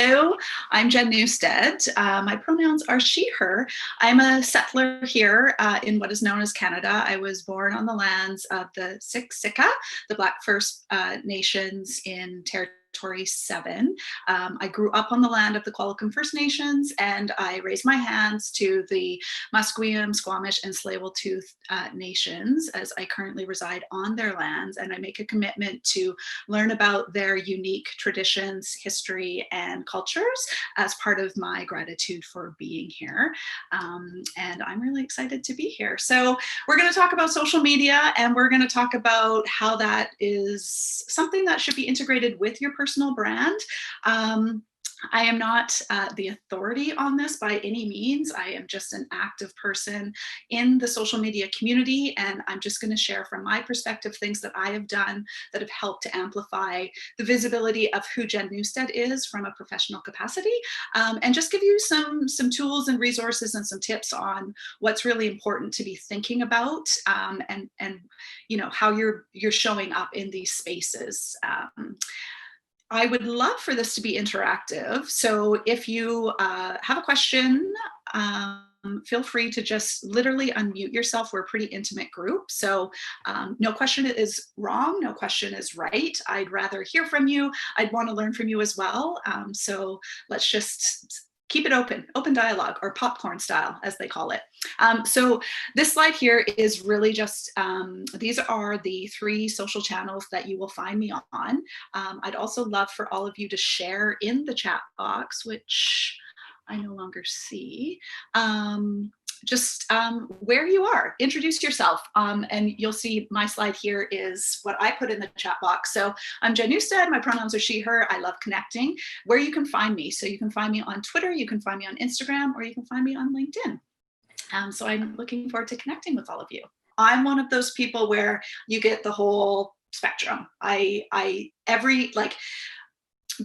Hello, I'm Jen Newstead. My pronouns are she, her. I'm a settler here in what is known as Canada. I was born on the lands of the Siksika, the Black First Nations in Territory 7. I grew up on the land of the Qualicum First Nations, and I raised my hands to the Musqueam, Squamish, and Tsleil-Waututh nations as I currently reside on their lands, and I make a commitment to learn about their unique traditions, history, and cultures as part of my gratitude for being here. And I'm really excited to be here. So we're going to talk about social media, and we're going to talk about how that is something that should be integrated with your personal brand. I am not the authority on this by any means. I am just an active person in the social media community, and I'm just going to share from my perspective things that I have done that have helped to amplify the visibility of who Jen Newstead is from a professional capacity, and just give you some tools and resources and some tips on what's really important to be thinking about, and you know, how you're showing up in these spaces. I would love for this to be interactive. So if you have a question, feel free to just literally unmute yourself. We're a pretty intimate group. So no question is wrong. No question is right. I'd rather hear from you. I'd want to learn from you as well. So let's just keep it open dialogue, or popcorn style, as they call it. So this slide here is really just, these are the 3 social channels that you will find me on. I'd also love for all of you to share in the chat box, which I no longer see. Just where you are, introduce yourself, and you'll see my slide here is what I put in the chat box. So I'm Jen Newstead, my pronouns are she, her. I love connecting. Where you can find me, so you can find me on Twitter, you can find me on Instagram, or you can find me on LinkedIn. So I'm looking forward to connecting with all of you. I'm one of those people where you get the whole spectrum.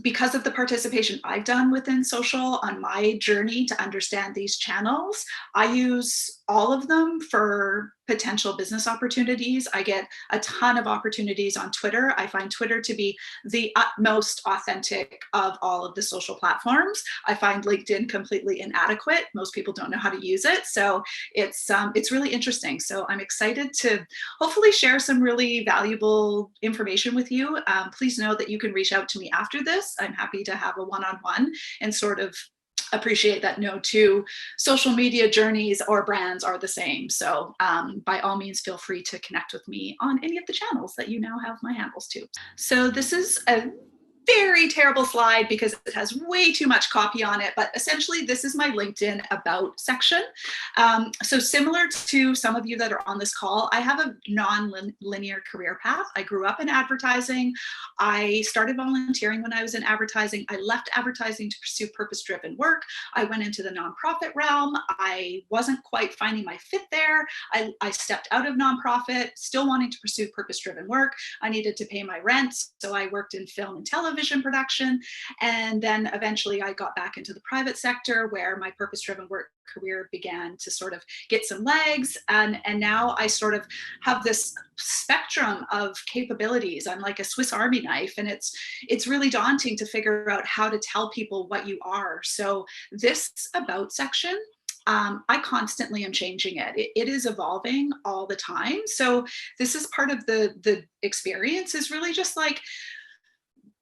Because of the participation I've done within social on my journey to understand these channels, I use all of them for potential business opportunities. I get a ton of opportunities on Twitter. I find Twitter to be the utmost authentic of all of the social platforms. I find LinkedIn completely inadequate. Most people don't know how to use it. So it's really interesting. So I'm excited to hopefully share some really valuable information with you. Please know that you can reach out to me after this. I'm happy to have a one-on-one and sort of appreciate that no 2 social media journeys or brands are the same. So by all means, feel free to connect with me on any of the channels that you now have my handles to. So this is a very terrible slide because it has way too much copy on it, but essentially this is my LinkedIn about section. So similar to some of you that are on this call, I have a non-linear career path. I grew up in advertising. I started volunteering when I was in advertising. I left advertising to pursue purpose-driven work. I went into the nonprofit realm. I wasn't quite finding my fit there. I stepped out of nonprofit, still wanting to pursue purpose-driven work. I needed to pay my rent, so I worked in film and television production, and then eventually I got back into the private sector where my purpose-driven work career began to sort of get some legs, and now I sort of have this spectrum of capabilities. I'm like a Swiss Army knife, and it's really daunting to figure out how to tell people what you are. So this about section, I constantly am changing it. It is evolving all the time. So this is part of the experience, is really just like,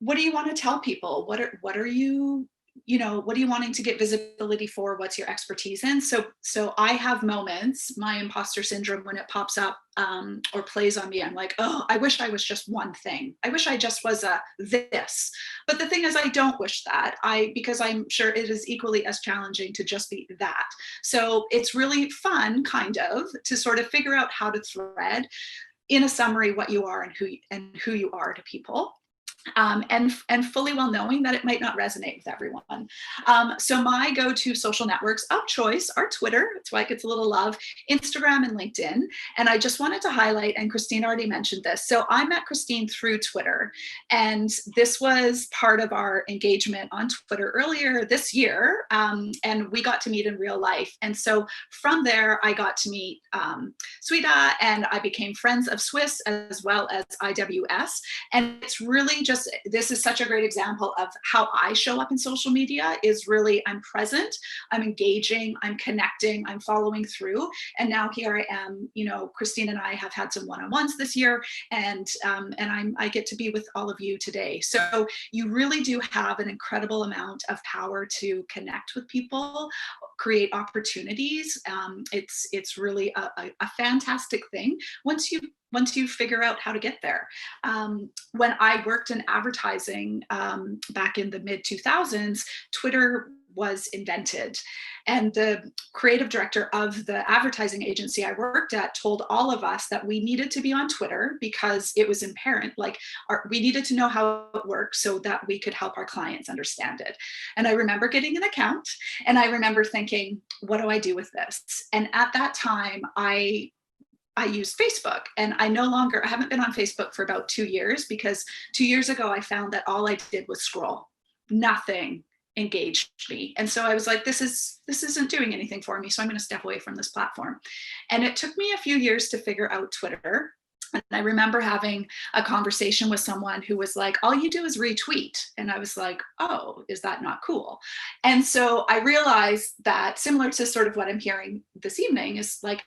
what do you want to tell people? What are you, what are you wanting to get visibility for? What's your expertise in? So I have moments, my imposter syndrome, when it pops up or plays on me, I'm like, oh, I wish I was just one thing. I wish I just was a this. But the thing is, I don't wish that, because I'm sure it is equally as challenging to just be that. So it's really fun, kind of, to sort of figure out how to thread in a summary what you are and who you are to people. And fully well knowing that it might not resonate with everyone. So my go-to social networks of choice are Twitter. That's why it gets a little love, Instagram, and LinkedIn. And I just wanted to highlight, and Christine already mentioned this, so I met Christine through Twitter, and this was part of our engagement on Twitter earlier this year, and we got to meet in real life. And so from there, I got to meet Swida, and I became friends of SCWIST as well as IWS. And it's really just this is such a great example of how I show up in social media is really, I'm present, I'm engaging, I'm connecting, I'm following through. And now here I am, you know, Christine and I have had some one-on-ones this year, and I get to be with all of you today. So you really do have an incredible amount of power to connect with people, create opportunities. It's really a fantastic thing once you figure out how to get there. When I worked in advertising back in the mid 2000s, Twitter was invented. And the creative director of the advertising agency I worked at told all of us that we needed to be on Twitter because it was inherent, like we needed to know how it worked so that we could help our clients understand it. And I remember getting an account, and I remember thinking, what do I do with this? And at that time, I used Facebook, and I haven't been on Facebook for about 2 years, because 2 years ago, I found that all I did was scroll. Nothing engaged me. And so I was like, this isn't doing anything for me. So I'm going to step away from this platform. And it took me a few years to figure out Twitter. And I remember having a conversation with someone who was like, all you do is retweet. And I was like, oh, is that not cool? And so I realized that, similar to sort of what I'm hearing this evening, is like,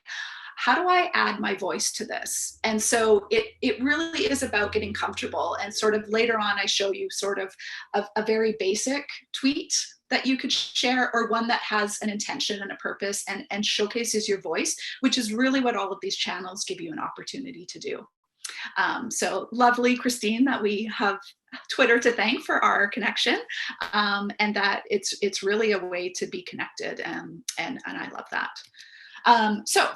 how do I add my voice to this? And so it really is about getting comfortable. And sort of later on, I show you sort of a very basic tweet that you could share, or one that has an intention and a purpose and showcases your voice, which is really what all of these channels give you an opportunity to do. So lovely, Christine, that we have Twitter to thank for our connection, and that it's really a way to be connected, and I love that. So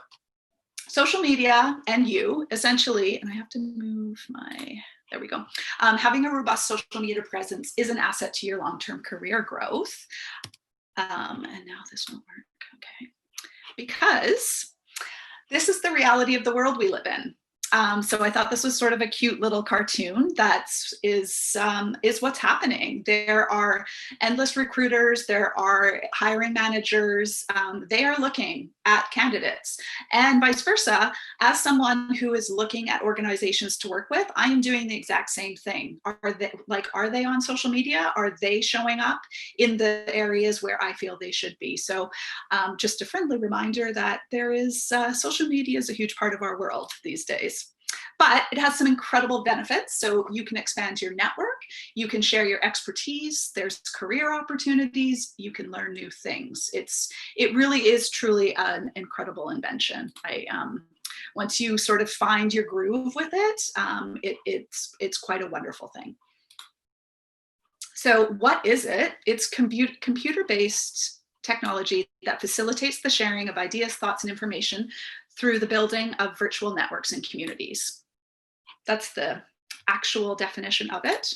social media and you essentially, and I have to move there we go. Having a robust social media presence is an asset to your long-term career growth. And now this won't work, okay. Because this is the reality of the world we live in. So I thought this was sort of a cute little cartoon that is what's happening. There are endless recruiters, there are hiring managers, they are looking at candidates, and vice versa. As someone who is looking at organizations to work with, I am doing the exact same thing. Are they on social media? Are they showing up in the areas where I feel they should be? So just a friendly reminder that there is social media is a huge part of our world these days. But it has some incredible benefits. So you can expand your network, you can share your expertise, there's career opportunities, you can learn new things. It really is truly an incredible invention. Once you sort of find your groove with it, it's quite a wonderful thing. So what is it? It's computer-based technology that facilitates the sharing of ideas, thoughts, and information through the building of virtual networks and communities. That's the actual definition of it.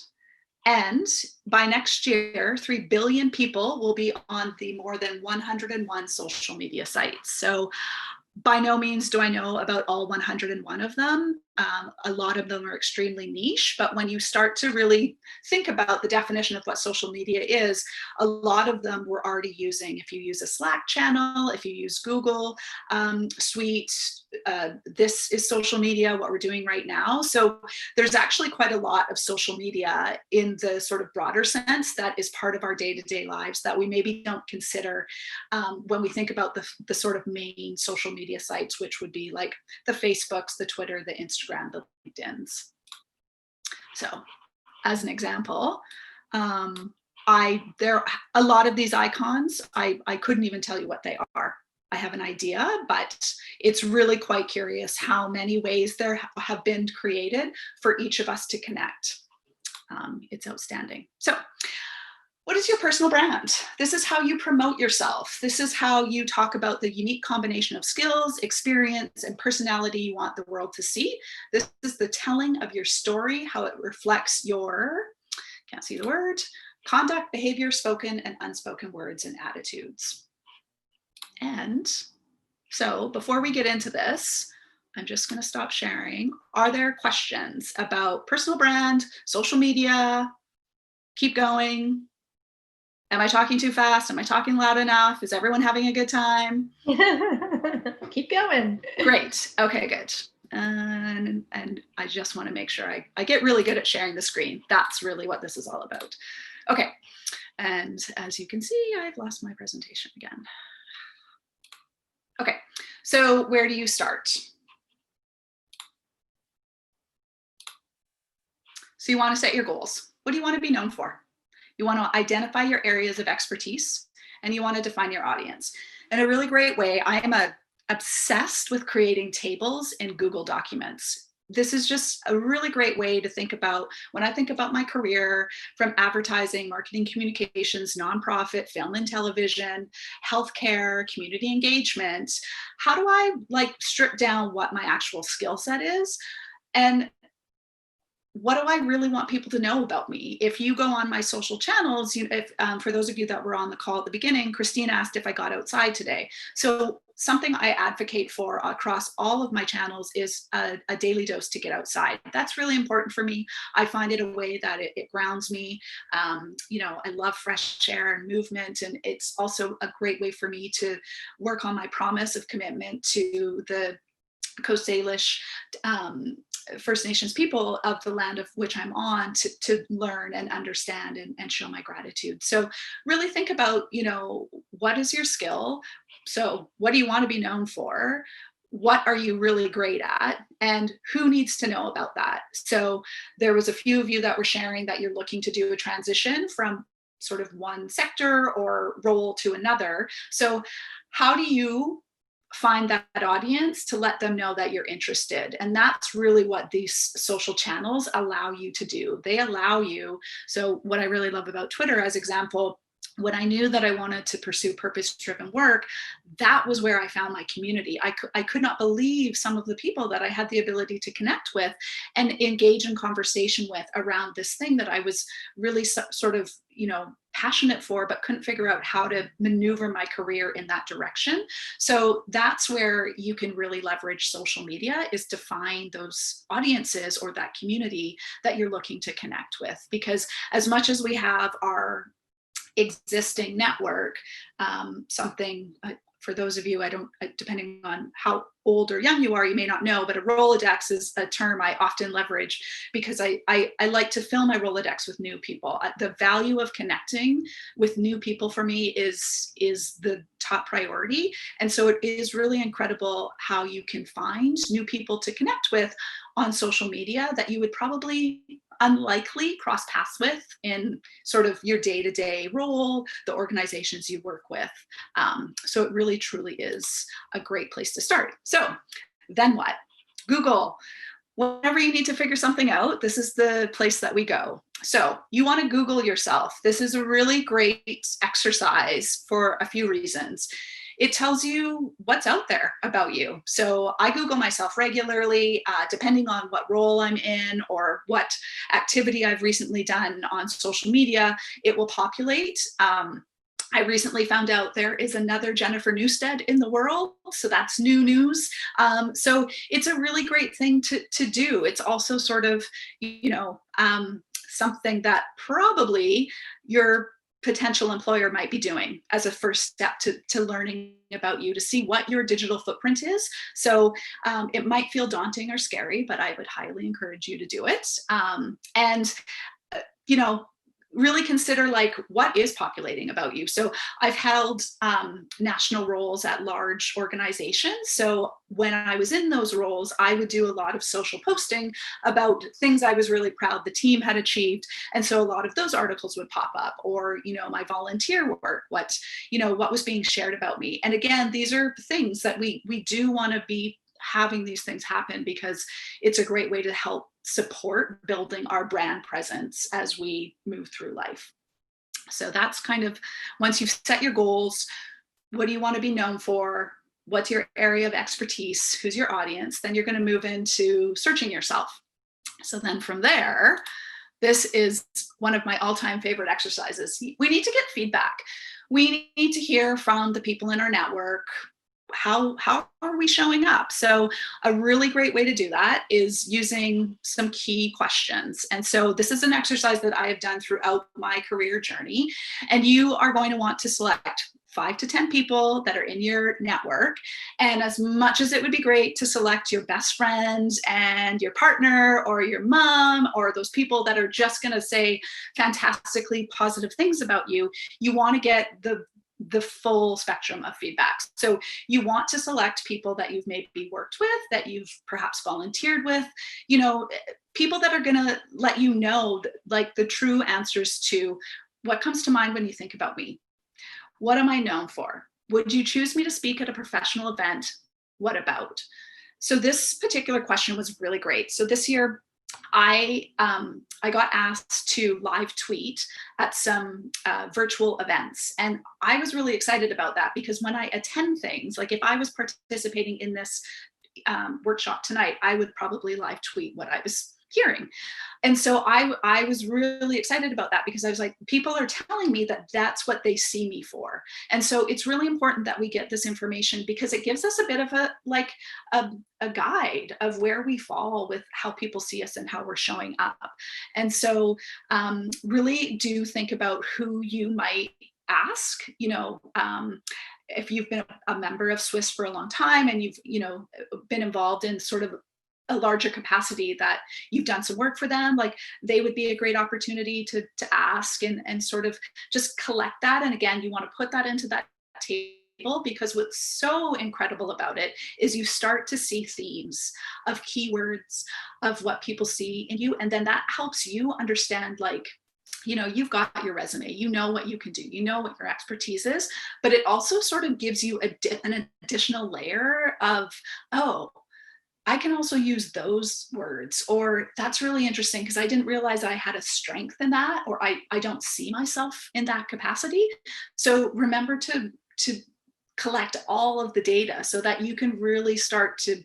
And by next year, 3 billion people will be on the more than 101 social media sites. So by no means do I know about all 101 of them. A lot of them are extremely niche, but when you start to really think about the definition of what social media is, a lot of them we're already using. If you use a Slack channel, if you use Google Suite, this is social media, what we're doing right now. So there's actually quite a lot of social media in the sort of broader sense that is part of our day-to-day lives that we maybe don't consider when we think about the sort of main social media sites, which would be like the Facebooks, the Twitter, the Instagram, the LinkedIns. So as an example, there are a lot of these icons, I couldn't even tell you what they are. I have an idea, but it's really quite curious how many ways there have been created for each of us to connect. It's outstanding. So what is your personal brand? This is how you promote yourself. This is how you talk about the unique combination of skills, experience, and personality you want the world to see. This is the telling of your story, how it reflects your, can't see the word, conduct, behavior, spoken and unspoken words and attitudes. And so before we get into this, I'm just going to stop sharing. Are there questions about personal brand, social media? Keep going. Am I talking too fast? Am I talking loud enough? Is everyone having a good time? Keep going. Great. Okay, good. And I just want to make sure I get really good at sharing the screen. That's really what this is all about. Okay, and as you can see, I've lost my presentation again. Okay, so where do you start? So you want to set your goals. What do you want to be known for? You want to identify your areas of expertise, and you want to define your audience. In a really great way, I am obsessed with creating tables in Google Documents. This is just a really great way to think about, when I think about my career, from advertising, marketing communications, nonprofit, film and television, healthcare, community engagement. How do I strip down what my actual skill set is? And what do I really want people to know about me? If you go on my social channels, for those of you that were on the call at the beginning, Christine asked if I got outside today. So something I advocate for across all of my channels is a daily dose to get outside. That's really important for me. I find it a way that it grounds me. I love fresh air and movement, and it's also a great way for me to work on my promise of commitment to the Coast Salish First Nations people of the land of which I'm on, to learn and understand and show my gratitude. So really think about, what is your skill? So what do you want to be known for? What are you really great at? And who needs to know about that? So there was a few of you that were sharing that you're looking to do a transition from sort of one sector or role to another. So how do you find that audience to let them know that you're interested? And that's really what these social channels allow you to do. They allow you. So what I really love about Twitter, as example, when I knew that I wanted to pursue purpose-driven work, that was where I found my community. I could not believe some of the people that I had the ability to connect with and engage in conversation with around this thing that I was really sort of, passionate for, but couldn't figure out how to maneuver my career in that direction. So that's where you can really leverage social media, is to find those audiences or that community that you're looking to connect with. Because as much as we have our existing network, for those of you, depending on how old or young you are, you may not know, but a Rolodex is a term I often leverage because I like to fill my Rolodex with new people. The value of connecting with new people for me is the top priority. And so it is really incredible how you can find new people to connect with on social media that you would probably unlikely cross paths with in sort of your day-to-day role, the organizations you work with. So it really truly is a great place to start. So then what? Google. Whenever you need to figure something out, this is the place that we go. So you want to Google yourself. This is a really great exercise for a few reasons. It tells you what's out there about you. So I Google myself regularly, depending on what role I'm in or what activity I've recently done on social media, it will populate. I recently found out there is another Jennifer NEWSTED in the world, so that's new news. So it's a really great thing to do. It's also sort of, something that probably your potential employer might be doing as a first step to learning about you, to see what your digital footprint is. So it might feel daunting or scary, but I would highly encourage you to do it. Really consider what is populating about you. So I've held national roles at large organizations. So when I was in those roles, I would do a lot of social posting about things I was really proud the team had achieved. And so a lot of those articles would pop up, or, my volunteer work, what was being shared about me. And again, these are things that we do want to be having these things happen, because it's a great way to help support building our brand presence as we move through life. So that's kind of, once you've set your goals, what do you want to be known for? What's your area of expertise? Who's your audience? Then you're going to move into searching yourself. So then from there, this is one of my all-time favorite exercises. We need to get feedback. We need to hear from the people in our network. How are we showing up? So a really great way to do that is using some key questions. And so this is an exercise that I have done throughout my career journey. And you are going to want to select 5 to 10 people that are in your network. And as much as it would be great to select your best friend and your partner or your mom or those people that are just going to say fantastically positive things about you, you want to get the full spectrum of feedback. So you want to select people that you've maybe worked with, that you've perhaps volunteered with, you know, people that are going to let you know like the true answers to what comes to mind when you think about me. What am I known for? Would you choose me to speak at a professional event? What about? So this particular question was really great. So this year, I got asked to live tweet at some virtual events. And I was really excited about that because when I attend things, like if I was participating in this workshop tonight, I would probably live tweet what I was hearing. And so I was really excited about that because I was like, people are telling me that that's what they see me for. And so it's really important that we get this information because it gives us a bit of a guide of where we fall with how people see us and how we're showing up. And so really do think about who you might ask, you know, if you've been a member of SCWIST for a long time and you've, you know, been involved in sort of a larger capacity that you've done some work for them, like they would be a great opportunity to ask and sort of just collect that. And again, you want to put that into that table because what's so incredible about it is you start to see themes of keywords of what people see in you. And then that helps you understand, like, you know, you've got your resume, you know what you can do, you know what your expertise is, but it also sort of gives you an additional layer of, oh, I can also use those words, or that's really interesting because I didn't realize I had a strength in that, or I don't see myself in that capacity. So remember to collect all of the data so that you can really start to,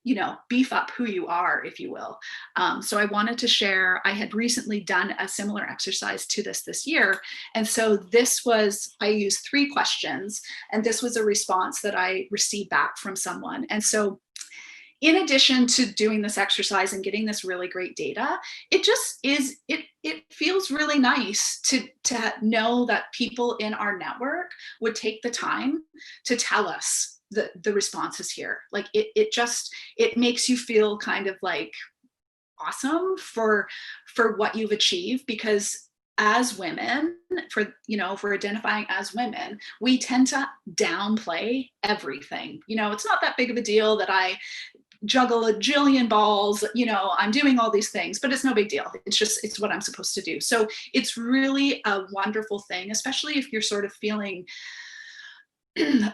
you know, beef up who you are, if you will. So I wanted to share, I had recently done a similar exercise to this year. And so this was, I used 3 questions, and this was a response that I received back from someone. And so in addition to doing this exercise and getting this really great data, it just is, it feels really nice to know that people in our network would take the time to tell us the responses here. Like it makes you feel kind of like awesome for what you've achieved, because as women, for, you know, if we're identifying as women, we tend to downplay everything. You know, it's not that big of a deal that I juggle a jillion balls, you know, I'm doing all these things, but it's no big deal. It's just, it's what I'm supposed to do. So it's really a wonderful thing, especially if you're sort of feeling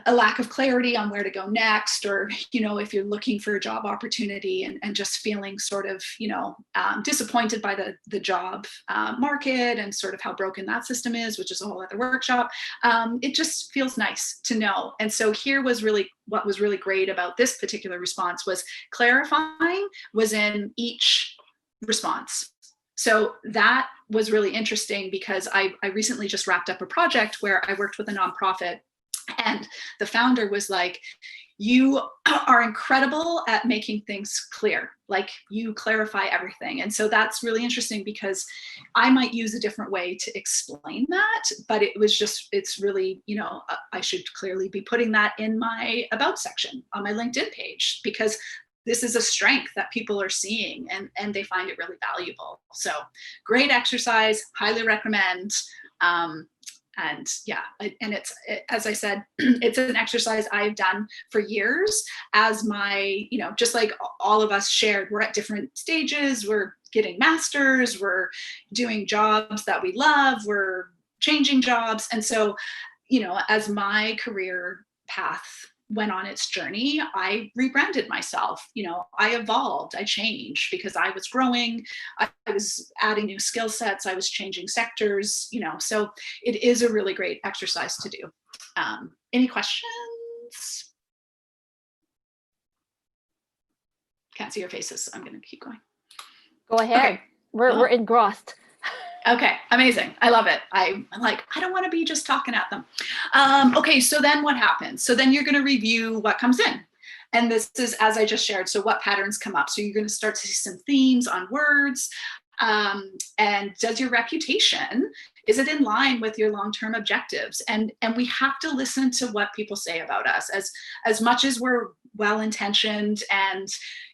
a lack of clarity on where to go next, or, you know, if you're looking for a job opportunity and just feeling sort of, you know, disappointed by the job market and sort of how broken that system is, which is a whole other workshop. It just feels nice to know. And so here was really, what was really great about this particular response was clarifying was in each response. So that was really interesting because I recently just wrapped up a project where I worked with a nonprofit. And the founder was like, you are incredible at making things clear, like you clarify everything. And so that's really interesting because I might use a different way to explain that, but it was just, it's really, you know, I should clearly be putting that in my about section on my LinkedIn page, because this is a strength that people are seeing and they find it really valuable. So great exercise, highly recommend. And yeah, and it's, as I said, it's an exercise I've done for years as my, you know, just like all of us shared, we're at different stages, we're getting masters, we're doing jobs that we love, we're changing jobs. And so, you know, as my career path went on its journey, I rebranded myself. You know, I evolved, I changed because I was growing, I was adding new skill sets, I was changing sectors, you know, so it is a really great exercise to do. Any questions? Can't see your faces, so I'm going to keep going. Go ahead. Okay. We're engrossed. Okay, amazing. I love it. I'm like, I don't want to be just talking at them. Okay, so then what happens? So then you're going to review what comes in. And this is, as I just shared, so what patterns come up. So you're going to start to see some themes on words. And does your reputation, is it in line with your long-term objectives? And we have to listen to what people say about us. As much as we're well-intentioned and,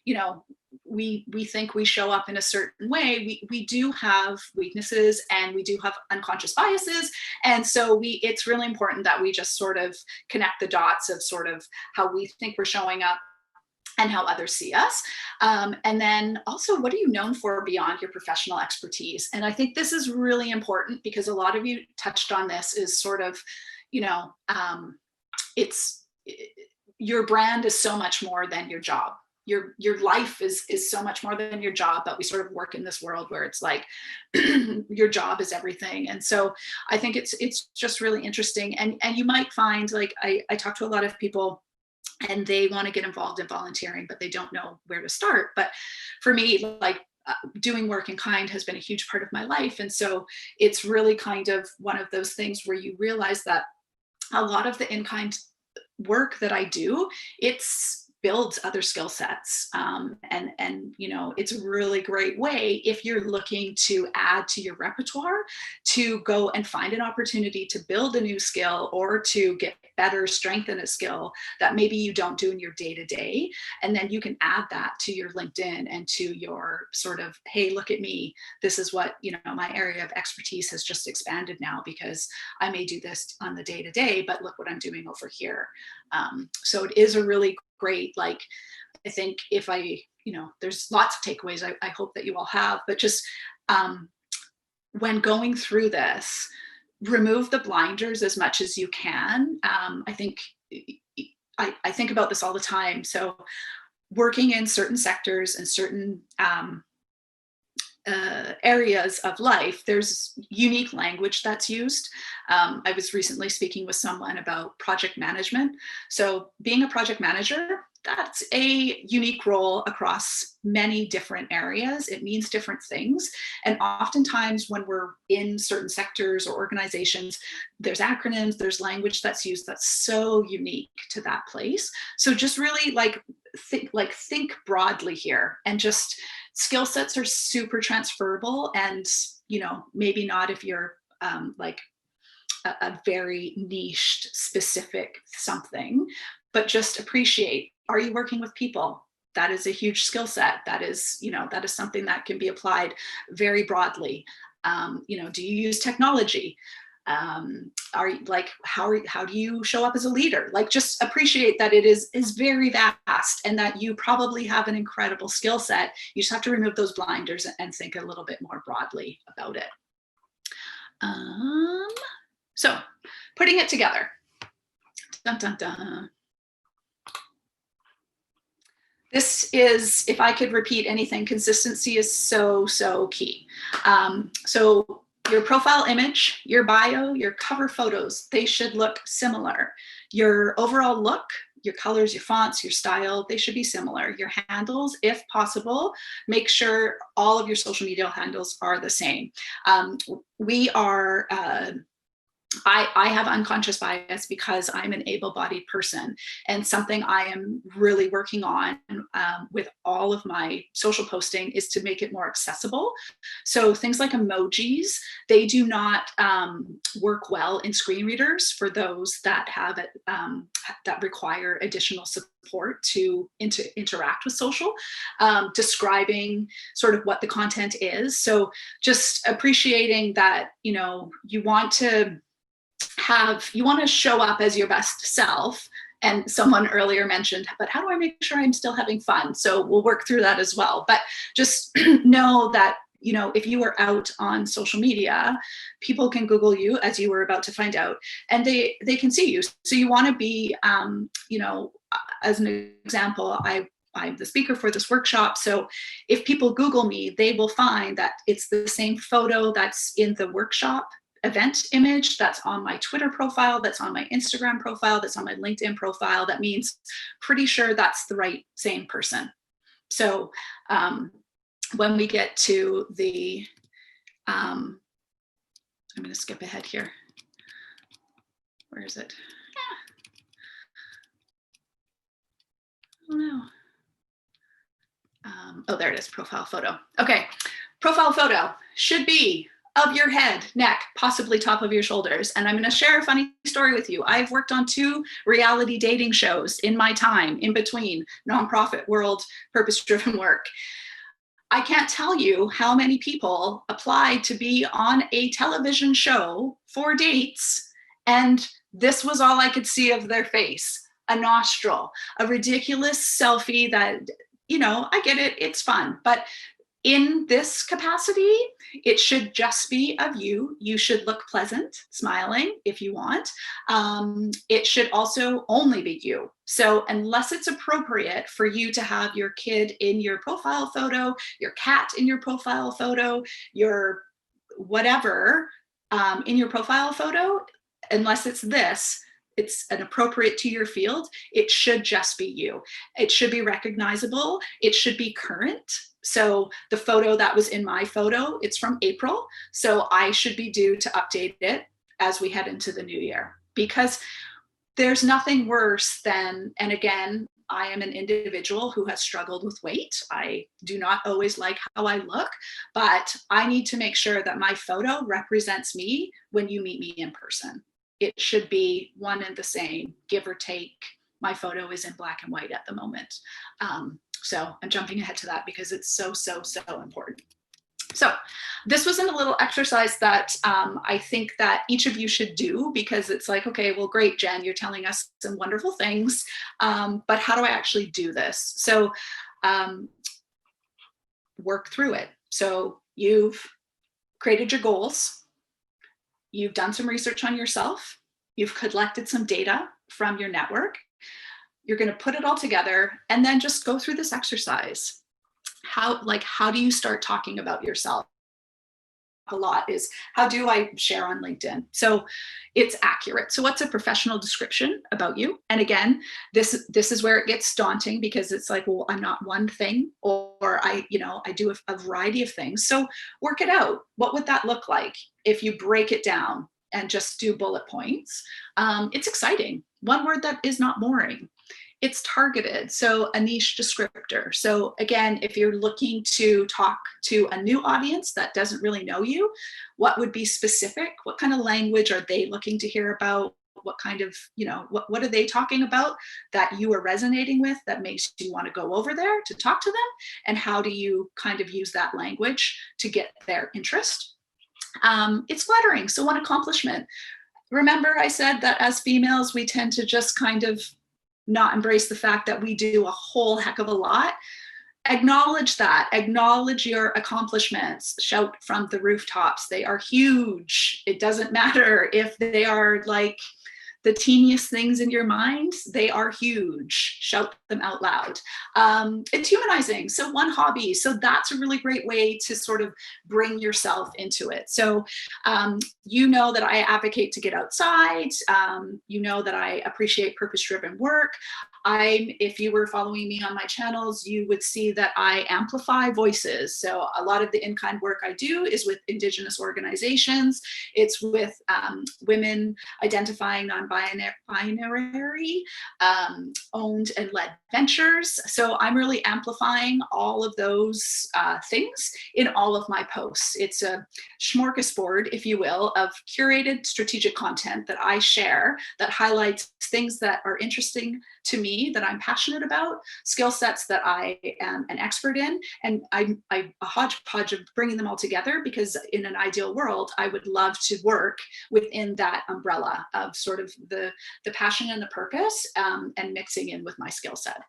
you know, we think we show up in a certain way, we do have weaknesses and we do have unconscious biases. And so it's really important that we just sort of connect the dots of sort of how we think we're showing up and how others see us. And then also, what are you known for beyond your professional expertise? And I think this is really important because a lot of you touched on this, is sort of, you know, your brand is so much more than your job. Your life is so much more than your job, but we sort of work in this world where it's like your job is everything. And so I think it's just really interesting. And you might find, like, I talk to a lot of people and they want to get involved in volunteering, but they don't know where to start. But for me, like, doing work in kind has been a huge part of my life. And so it's really kind of one of those things where you realize that a lot of the in-kind work that I do, it's builds other skill sets. And, you know, it's a really great way if you're looking to add to your repertoire, to go and find an opportunity to build a new skill or to get better, strengthen a skill that maybe you don't do in your day-to-day. And then you can add that to your LinkedIn and to your sort of, hey, look at me. This is what, you know, my area of expertise has just expanded now because I may do this on the day-to-day, but look what I'm doing over here. So it is a really great, like, I think if you know, there's lots of takeaways I hope that you all have, but just when going through this, remove the blinders as much as you can. I think I think about this all the time. So working in certain sectors and certain areas of life, there's unique language that's used. I was recently speaking with someone about project management. So being a project manager, that's a unique role across many different areas. It means different things. And oftentimes when we're in certain sectors or organizations, there's acronyms, there's language that's used that's so unique to that place. So just really think broadly here, and just skill sets are super transferable. And, you know, maybe not if you're like a very niched specific something, but just appreciate, are you working with people? That is a huge skill set. That is, you know, that is something that can be applied very broadly. You know, do you use technology? Are you, like, how do you show up as a leader? Like, just appreciate that it is very vast, and that you probably have an incredible skill set. You just have to remove those blinders and think a little bit more broadly about it. So putting it together. Dun, dun, dun. This is, if I could repeat anything, consistency is so key. So your profile image, your bio, your cover photos, they should look similar. Your overall look, your colors, your fonts, your style, they should be similar. Your handles, if possible, make sure all of your social media handles are the same. I have unconscious bias because I'm an able-bodied person, and something I am really working on with all of my social posting is to make it more accessible. So things like emojis, they do not work well in screen readers for those that have it, that require additional support to interact with social, describing sort of what the content is. So just appreciating that, you know, you want to show up as your best self. And someone earlier mentioned, but how do I make sure I'm still having fun? So we'll work through that as well. But just know that, you know, if you are out on social media, people can Google you, as you were about to find out, and they can see you. So you want to be, you know, as an example, I'm the speaker for this workshop. So if people Google me, they will find that it's the same photo that's in the workshop event image, that's on my Twitter profile, that's on my Instagram profile, that's on my LinkedIn profile. That means pretty sure that's the same person. So when we get to the, I'm going to skip ahead here. Where is it? Oh no. Oh, there it is, profile photo. Okay. Profile photo should be of your head, neck, possibly top of your shoulders. And I'm going to share a funny story with you. I've worked on 2 reality dating shows in my time in between nonprofit world, purpose-driven work. I can't tell you how many people applied to be on a television show for dates, and this was all I could see of their face. A nostril, a ridiculous selfie that, you know, I get it, it's fun, but in this capacity, it should just be of you. You should look pleasant, smiling if you want. It should also only be you. So unless it's appropriate for you to have your kid in your profile photo, your cat in your profile photo, your whatever in your profile photo, unless it's this, it's an appropriate to your field, it should just be you. It should be recognizable. It should be current. So the photo that was in my photo, it's from April. So I should be due to update it as we head into the new year, because there's nothing worse than, and again, I am an individual who has struggled with weight. I do not always like how I look, but I need to make sure that my photo represents me when you meet me in person. It should be one and the same, give or take. My photo is in black and white at the moment. So I'm jumping ahead to that because it's so, so, so important. So this was a little exercise that I think that each of you should do, because it's like, okay, well, great, Jen, you're telling us some wonderful things, but how do I actually do this? So work through it. So you've created your goals. You've done some research on yourself. You've collected some data from your network. You're going to put it all together and then just go through this exercise. How do you start talking about yourself? A lot is, how do I share on LinkedIn? So it's accurate. So what's a professional description about you? And again, this is where it gets daunting, because it's like, well, I'm not one thing, or I do a variety of things. So work it out. What would that look like if you break it down and just do bullet points? It's exciting. One word that is not boring. It's targeted, so a niche descriptor. So again, if you're looking to talk to a new audience that doesn't really know you, what would be specific? What kind of language are they looking to hear about? What kind of, what are they talking about that you are resonating with that makes you want to go over there to talk to them? And how do you kind of use that language to get their interest? It's flattering, so one accomplishment. Remember I said that as females, we tend to just kind of not embrace the fact that we do a whole heck of a lot. Acknowledge that. Acknowledge your accomplishments. Shout from the rooftops. They are huge. It doesn't matter if they are like the teeniest things in your mind. They are huge. Shout them out loud. It's humanizing. So one hobby. So that's a really great way to sort of bring yourself into it. So you know that I advocate to get outside. You know that I appreciate purpose-driven work. If you were following me on my channels, you would see that I amplify voices. So a lot of the in-kind work I do is with Indigenous organizations. It's with women identifying non-binary owned and led ventures. So I'm really amplifying all of those things in all of my posts. It's a smorgasbord, if you will, of curated strategic content that I share that highlights things that are interesting to me, that I'm passionate about, skill sets that I am an expert in, and I'm a hodgepodge of bringing them all together, because in an ideal world, I would love to work within that umbrella of sort of the passion and the purpose, and mixing in with my skill set.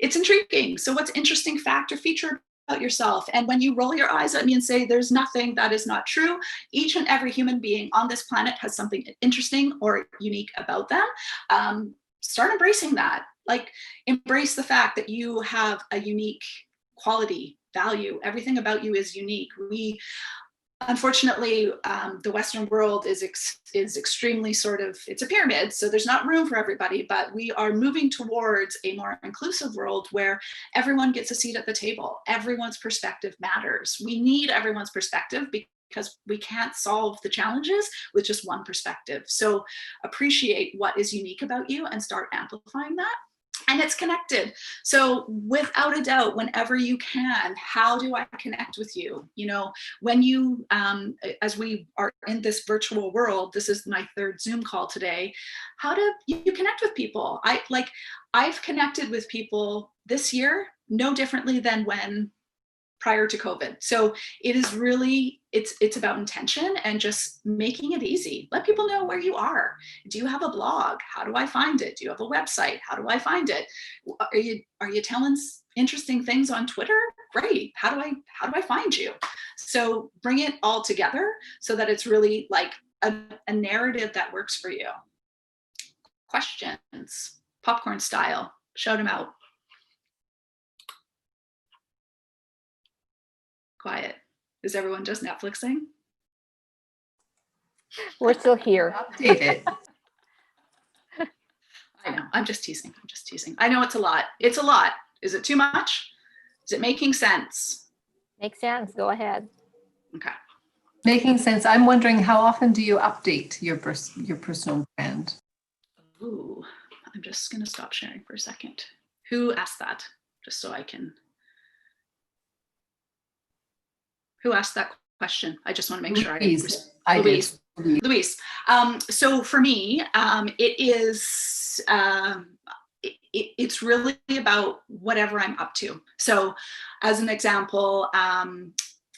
It's intriguing. So what's interesting fact or feature about yourself? And when you roll your eyes at me and say there's nothing that is not true, each and every human being on this planet has something interesting or unique about them. Start embracing that. Like, embrace the fact that you have a unique quality, value. Everything about you is unique. We, unfortunately, the Western world is extremely sort of, it's a pyramid, so there's not room for everybody, but we are moving towards a more inclusive world where everyone gets a seat at the table. Everyone's perspective matters. We need everyone's perspective because we can't solve the challenges with just one perspective. So appreciate what is unique about you and start amplifying that. and it's connected. So without a doubt, whenever you can, how do I connect with you? You know, when you, as we are in this virtual world, this is my third Zoom call today. How do you connect with people? I've connected with people this year, no differently than when prior to COVID. So it is really, it's about intention and just making it easy. Let people know where you are. Do you have a blog? How do I find it? Do you have a website? How do I find it? Are you telling interesting things on Twitter? Great. How do I find you? So bring it all together so that it's really like a narrative that works for you. Questions, popcorn style, shout them out. Quiet. Is everyone just Netflixing? We're still here. Updated. I know, I'm just teasing. I'm just teasing. I know it's a lot. It's a lot. Is it too much? Is it making sense? Makes sense. Go ahead. Okay. Making sense. I'm wondering, how often do you update your personal brand? Ooh, I'm just going to stop sharing for a second. Who asked that? Just so I can. Who asked that question? I just want to make sure Louise. Louise. So for me, it is, it's really about whatever I'm up to. So as an example,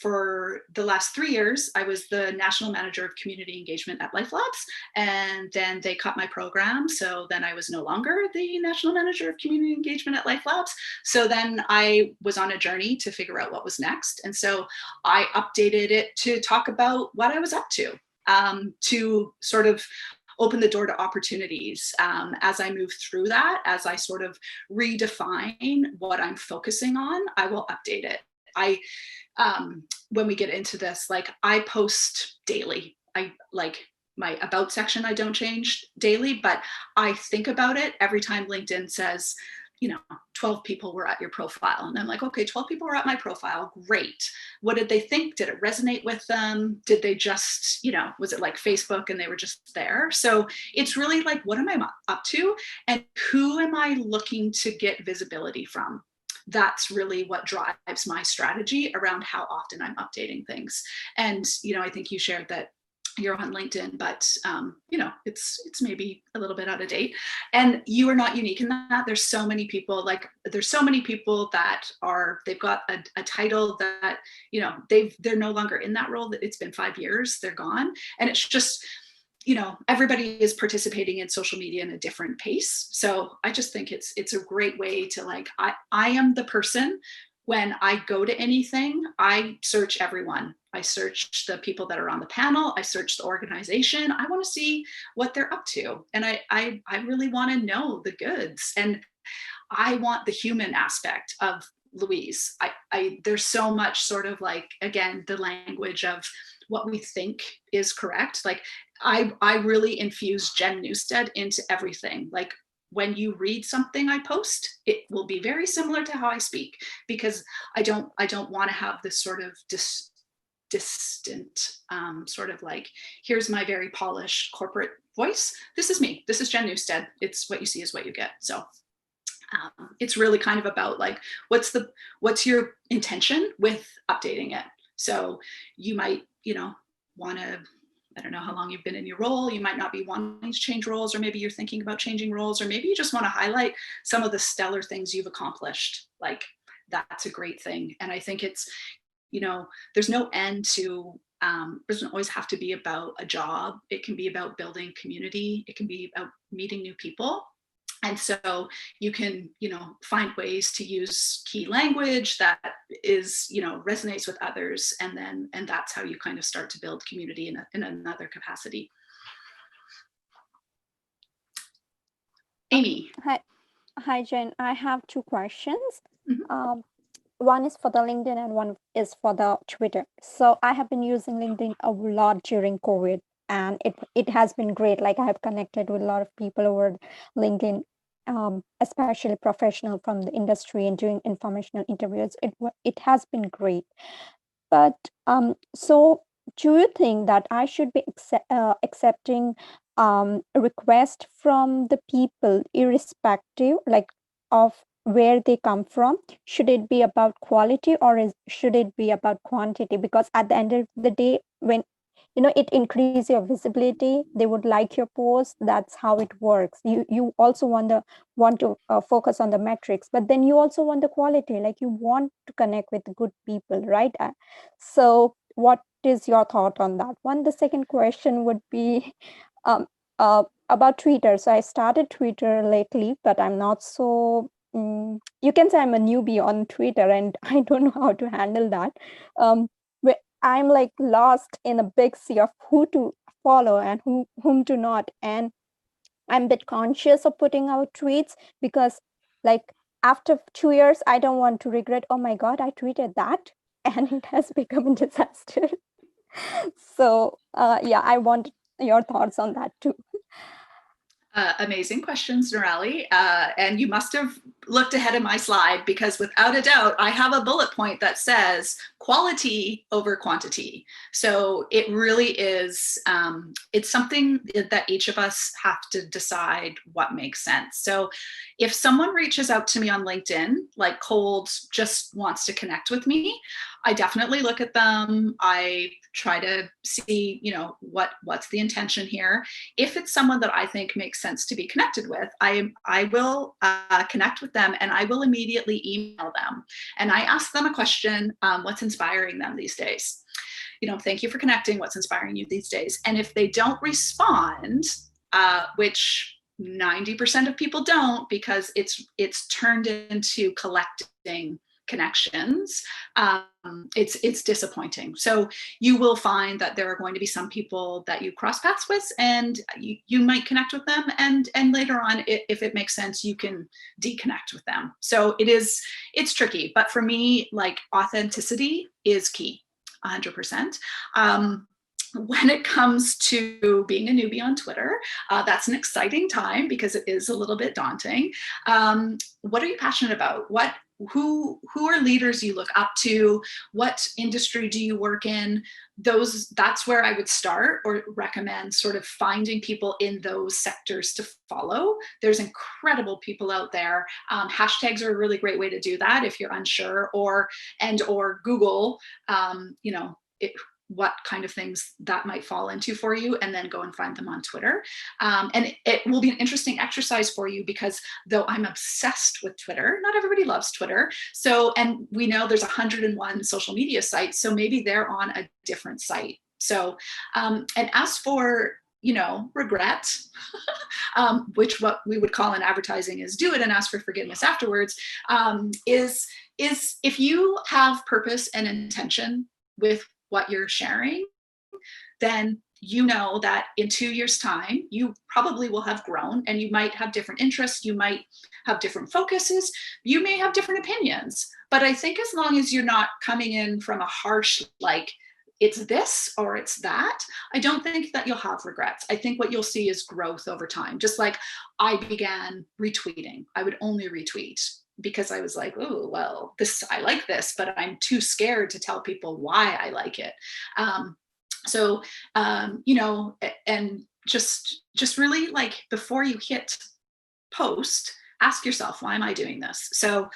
for the last 3 years, I was the national manager of community engagement at Life Labs, and then they cut my program. So then I was no longer the national manager of community engagement at Life Labs. So then I was on a journey to figure out what was next. And so I updated it to talk about what I was up to sort of open the door to opportunities. As I move through that, as I sort of redefine what I'm focusing on, I will update it. When we get into this, like I post daily. I like my about section, I don't change daily, but I think about it every time LinkedIn says, 12 people were at your profile. And I'm like, okay, 12 people were at my profile. Great. What did they think? Did it resonate with them? Did they just, was it like Facebook and they were just there? So it's really like, what am I up to? And who am I looking to get visibility from? That's really what drives my strategy around how often I'm updating things. And, I think you shared that you're on LinkedIn, but it's maybe a little bit out of date, and you are not unique in that. There's so many people that they've got a title that, they're no longer in that role. That it's been 5 years, they're gone. And it's just, everybody is participating in social media in a different pace. So I just think it's a great way to like, I am the person. When I go to anything, I search everyone. I search the people that are on the panel. I search the organization. I want to see what they're up to. And I really want to know the goods. And I want the human aspect of Louise. There's so much sort of like, again, the language of what we think is correct. Like I really infuse Jen Newsted into everything. Like when you read something I post, it will be very similar to how I speak, because I don't want to have this sort of distant sort of like, here's my very polished corporate voice. This is me. This is Jen Newsted. It's what you see is what you get. So it's really kind of about like, what's your intention with updating it? So you might, want to, I don't know how long you've been in your role. You might not be wanting to change roles, or maybe you're thinking about changing roles, or maybe you just want to highlight some of the stellar things you've accomplished. Like that's a great thing. And I think it's, there's no end to, it doesn't always have to be about a job. It can be about building community. It can be about meeting new people. And so you can, find ways to use key language that is, resonates with others. And that's how you kind of start to build community in another capacity. Amy. Hi, Jen. I have 2 questions. Mm-hmm. One is for the LinkedIn and one is for the Twitter. So I have been using LinkedIn a lot during COVID, and it has been great. Like I have connected with a lot of people over LinkedIn, especially professional from the industry, and doing informational interviews. It has been great. But so do you think that I should be accepting a request from the people irrespective, like of where they come from. Should it be about quality, or should it be about quantity? Because at the end of the day, when it increases your visibility, they would like your post. That's how it works. You also want to focus on the metrics, but then you also want the quality. Like, you want to connect with good people, right? So what is your thought on that one? The second question would be about Twitter. So I started Twitter lately, but I'm not so you can say I'm a newbie on Twitter, and I don't know how to handle that. I'm like lost in a big sea of who to follow and whom to not. And I'm a bit conscious of putting out tweets, because like after 2 years, I don't want to regret, oh my God, I tweeted that and it has become a disaster. So yeah, I want your thoughts on that too. Amazing questions, Nirali. And you must have looked ahead of my slide, because without a doubt, I have a bullet point that says quality over quantity. So it really is, it's something that each of us have to decide what makes sense. So if someone reaches out to me on LinkedIn, like cold, just wants to connect with me, I definitely look at them. I try to see, what's the intention here. If it's someone that I think makes sense to be connected with, I will connect with them, and I will immediately email them. And I ask them a question, what's inspiring them these days? Thank you for connecting. What's inspiring you these days? And if they don't respond, which 90% of people don't, because it's turned into collecting connections, it's disappointing. So you will find that there are going to be some people that you cross paths with, and you might connect with them, and later on, if it makes sense, you can deconnect with them. So it's tricky, but for me, like, authenticity is key, 100%. When it comes to being a newbie on Twitter, that's an exciting time, because it is a little bit daunting. What are you passionate about? Who are leaders you look up to? What industry do you work in? That's where I would start, or recommend sort of finding people in those sectors to follow. There's incredible people out there. Hashtags are a really great way to do that if you're unsure, or Google, what kind of things that might fall into for you, and then go and find them on Twitter. And it will be an interesting exercise for you, because though I'm obsessed with Twitter, not everybody loves Twitter. So, and we know there's 101 social media sites, so maybe they're on a different site. So, and as for, regret, which what we would call in advertising is do it and ask for forgiveness afterwards, is if you have purpose and intention with what you're sharing, then you know that in 2 years' time, you probably will have grown, and you might have different interests, you might have different focuses, you may have different opinions. But I think as long as you're not coming in from a harsh, like, it's this or it's that, I don't think that you'll have regrets. I think what you'll see is growth over time. Just like I began retweeting, I would only retweet because I was like, oh, well, I like this, but I'm too scared to tell people why I like it. And just really, like, before you hit post, ask yourself, why am I doing this? So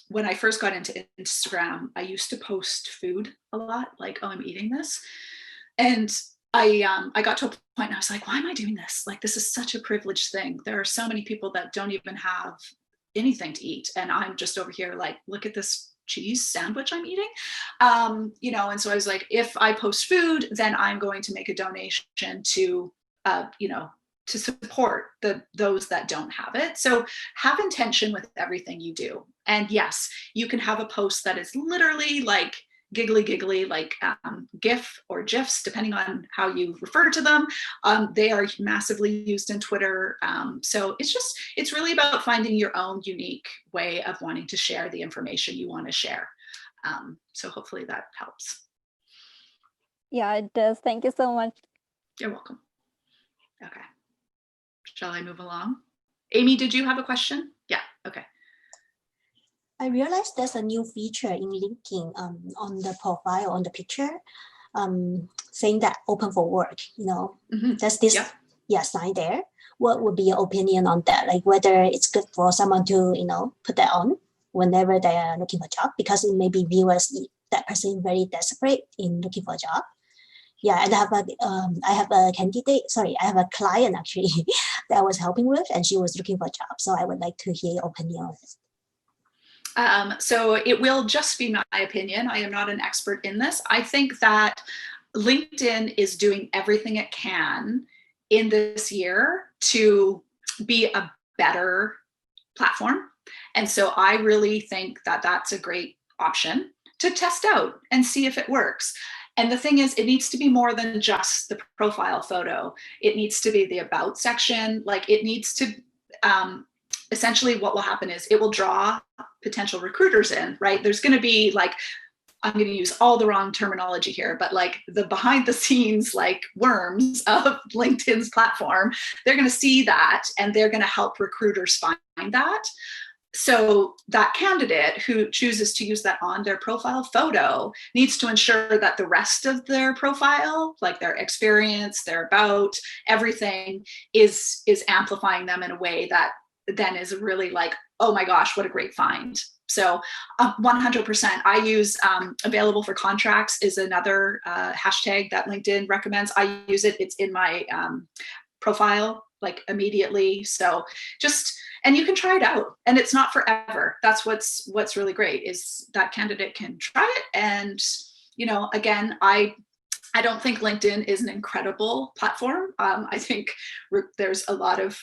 when I first got into Instagram, I used to post food a lot, like, oh, I'm eating this. And I got to a point and I was like, why am I doing this? Like, this is such a privileged thing. There are so many people that don't even have anything to eat, and I'm just over here like, look at this cheese sandwich I'm eating. And so I was like, if I post food, then I'm going to make a donation to to support those that don't have it. So have intention with everything you do. And yes, you can have a post that is literally like giggly, like GIF or GIFs, depending on how you refer to them. They are massively used in Twitter. So it's really about finding your own unique way of wanting to share the information you want to share. So hopefully that helps. Yeah, it does. Thank you so much. You're welcome. Okay. Shall I move along? Amy, did you have a question? Yeah, okay. I realized there's a new feature in LinkedIn on the profile, on the picture, saying that open for work, there's this sign there. what would be your opinion on that? Like whether it's good for someone to, put that on whenever they are looking for a job, because it may be viewed as that person is very desperate in looking for a job. Yeah, and I have a candidate, sorry, I have a client actually that I was helping with, and she was looking for a job. So I would like to hear your opinion on it. So it will just be my opinion. I am not an expert in this. I think that LinkedIn is doing everything it can in this year to be a better platform. And so I really think that that's a great option to test out and see if it works. And the thing is, it needs to be more than just the profile photo. It needs to be the about section. Like it needs to, essentially what will happen is it will draw potential recruiters in, right? There's going to be like, I'm going to use all the wrong terminology here, but like the behind the scenes, like worms of LinkedIn's platform, they're going to see that and they're going to help recruiters find that. So that candidate who chooses to use that on their profile photo needs to ensure that the rest of their profile, like their experience, their about, everything is amplifying them in a way that then is really like, oh my gosh, what a great find. So 100%, I use available for contracts is another hashtag that LinkedIn recommends. I use it, it's in my profile like immediately. So and you can try it out and it's not forever. That's what's really great is that candidate can try it. And, again, I don't think LinkedIn is an incredible platform. I think there's a lot of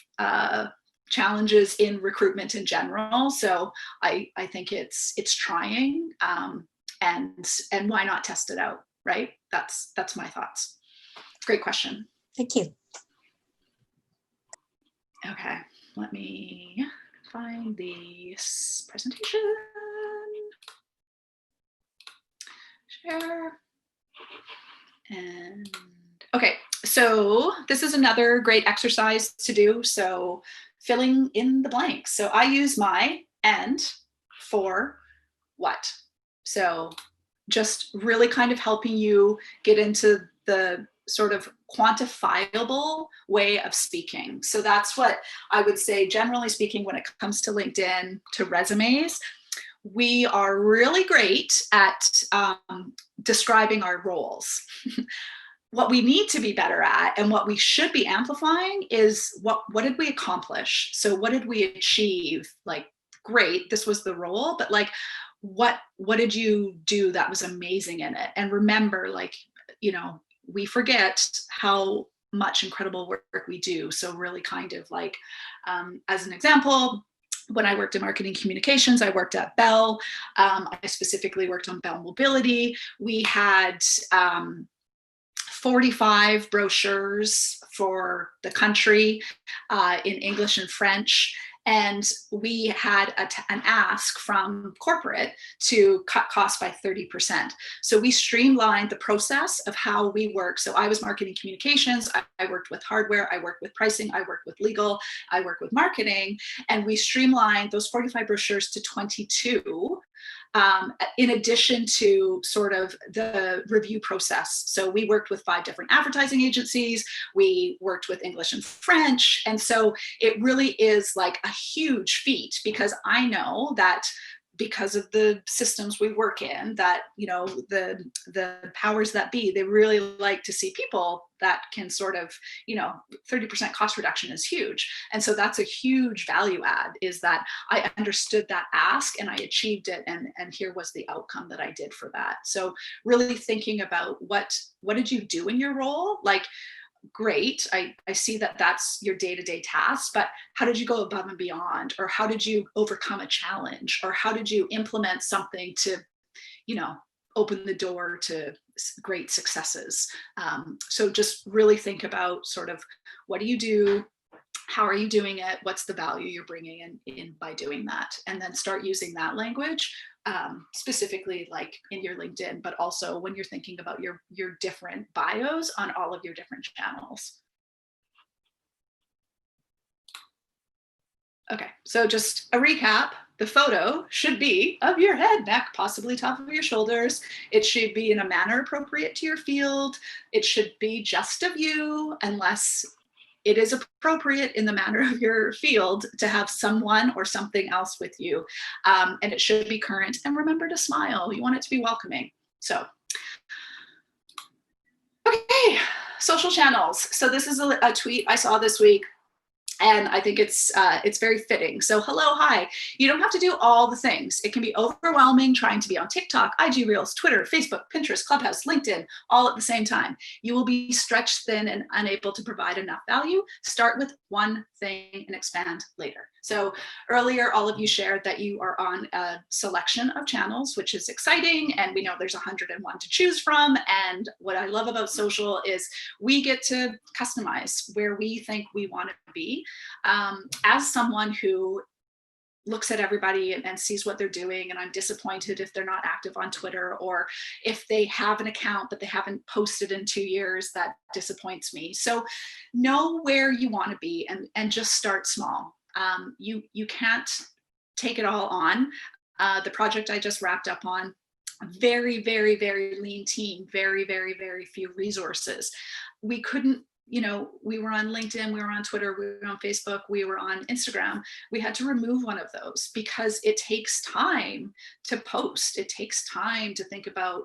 challenges in recruitment in general. So I think it's trying and why not test it out, right? That's my thoughts. Great question. Thank you. Okay, let me find the presentation. Share. And okay, so this is another great exercise to do. So filling in the blanks. So I use my and for what. So just really kind of helping you get into the sort of quantifiable way of speaking. So that's what I would say, generally speaking, when it comes to LinkedIn, to resumes, we are really great at describing our roles. What we need to be better at and what we should be amplifying is what did we accomplish? So what did we achieve? Like, great, this was the role, but like, what did you do that was amazing in it? And remember, like, we forget how much incredible work we do. So really kind of like, as an example, when I worked in marketing communications, I worked at Bell. I specifically worked on Bell Mobility. We had 45 brochures for the country in English and French. And we had an ask from corporate to cut costs by 30%. So we streamlined the process of how we work. So I was marketing communications. I worked with hardware. I worked with pricing. I worked with legal. I worked with marketing. And we streamlined those 45 brochures to 22. In addition to sort of the review process. So we worked with 5 different advertising agencies. We worked with English and French. And so it really is like a huge feat because I know that because of the systems we work in, that, the powers that be, they really like to see people that can sort of, 30% cost reduction is huge. And so that's a huge value add, is that I understood that ask and I achieved it. And here was the outcome that I did for that. So really thinking about what did you do in your role? Like, great, I see that that's your day-to-day task, but how did you go above and beyond? Or how did you overcome a challenge? Or how did you implement something to, open the door to great successes? So just really think about sort of, what do you do? How are you doing it? What's the value you're bringing in by doing that? And then start using that language, specifically like in your LinkedIn, but also when you're thinking about your different bios on all of your different channels. Okay, so just a recap. The photo should be of your head, neck, possibly top of your shoulders. It should be in a manner appropriate to your field. It should be just of you, unless it is appropriate in the manner of your field to have someone or something else with you. And it should be current, and remember to smile. You want it to be welcoming. So, okay, social channels. So this is a tweet I saw this week, and I think it's very fitting. So hello, hi. You don't have to do all the things. It can be overwhelming trying to be on TikTok, IG Reels, Twitter, Facebook, Pinterest, Clubhouse, LinkedIn, all at the same time. You will be stretched thin and unable to provide enough value. Start with one thing and expand later. So earlier, all of you shared that you are on a selection of channels, which is exciting. And we know there's 101 to choose from. And what I love about social is we get to customize where we think we want to be. As someone who looks at everybody and sees what they're doing, and I'm disappointed if they're not active on Twitter, or if they have an account but they haven't posted in 2 years, that disappoints me. So know where you want to be and just start small. You can't take it all on. The project I just wrapped up on, very, very, very lean team, very, very, very few resources. We couldn't, we were on LinkedIn, we were on Twitter, we were on Facebook, we were on Instagram. We had to remove one of those because it takes time to post. It takes time to think about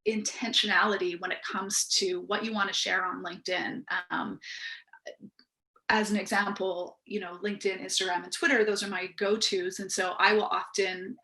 intentionality when it comes to what you want to share on LinkedIn. As an example, LinkedIn, Instagram, and Twitter, those are my go-tos. And so I will often,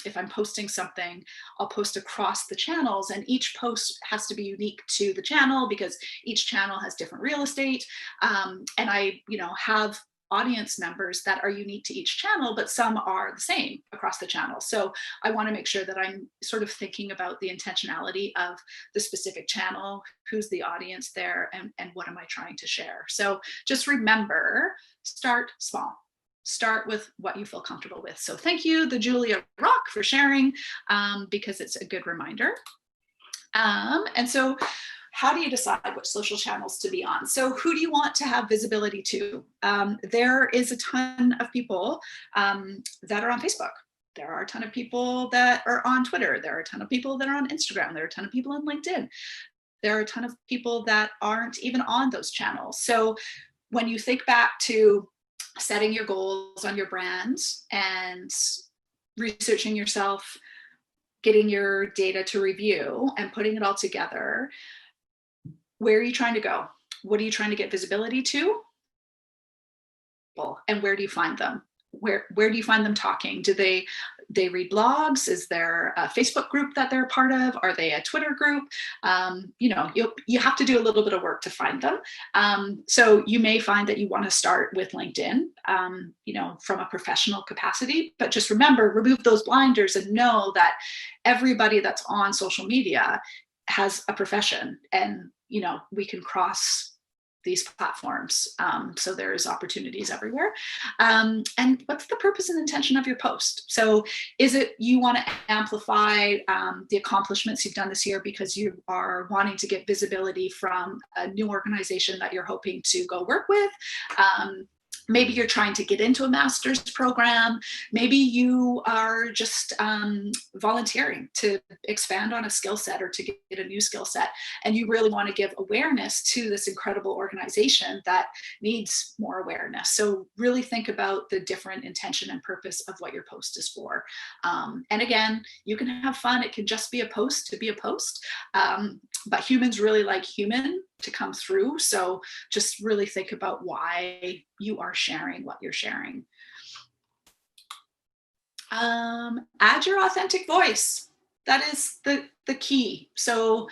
if I'm posting something, I'll post across the channels, and each post has to be unique to the channel because each channel has different real estate. And I, have audience members that are unique to each channel, but some are the same across the channel. So I want to make sure that I'm sort of thinking about the intentionality of the specific channel, who's the audience there, and what am I trying to share. So just remember, start small. Start with what you feel comfortable with. So thank you, the Julia Rock, for sharing, because it's a good reminder. And so how do you decide which social channels to be on? So who do you want to have visibility to? There is a ton of people that are on Facebook. There are a ton of people that are on Twitter. There are a ton of people that are on Instagram. There are a ton of people on LinkedIn. There are a ton of people that aren't even on those channels. So when you think back to setting your goals on your brand and researching yourself, getting your data to review and putting it all together, where are you trying to go? What are you trying to get visibility to? And where do you find them? Where do you find them talking? Do they read blogs? Is there a Facebook group that they're a part of? Are they a Twitter group? You have to do a little bit of work to find them. So you may find that you want to start with LinkedIn, from a professional capacity, but just remember, remove those blinders and know that everybody that's on social media has a profession, and we can cross these platforms. So there's opportunities everywhere. And what's the purpose and intention of your post? So is it you want to amplify the accomplishments you've done this year because you are wanting to get visibility from a new organization that you're hoping to go work with? Maybe you're trying to get into a master's program. Maybe you are just volunteering to expand on a skill set or to get a new skill set. And you really want to give awareness to this incredible organization that needs more awareness. So really think about the different intention and purpose of what your post is for. And again, you can have fun. It can just be a post to be a post. But humans really like human to come through. So just really think about why you are sharing what you're sharing. Add your authentic voice. That is the key. So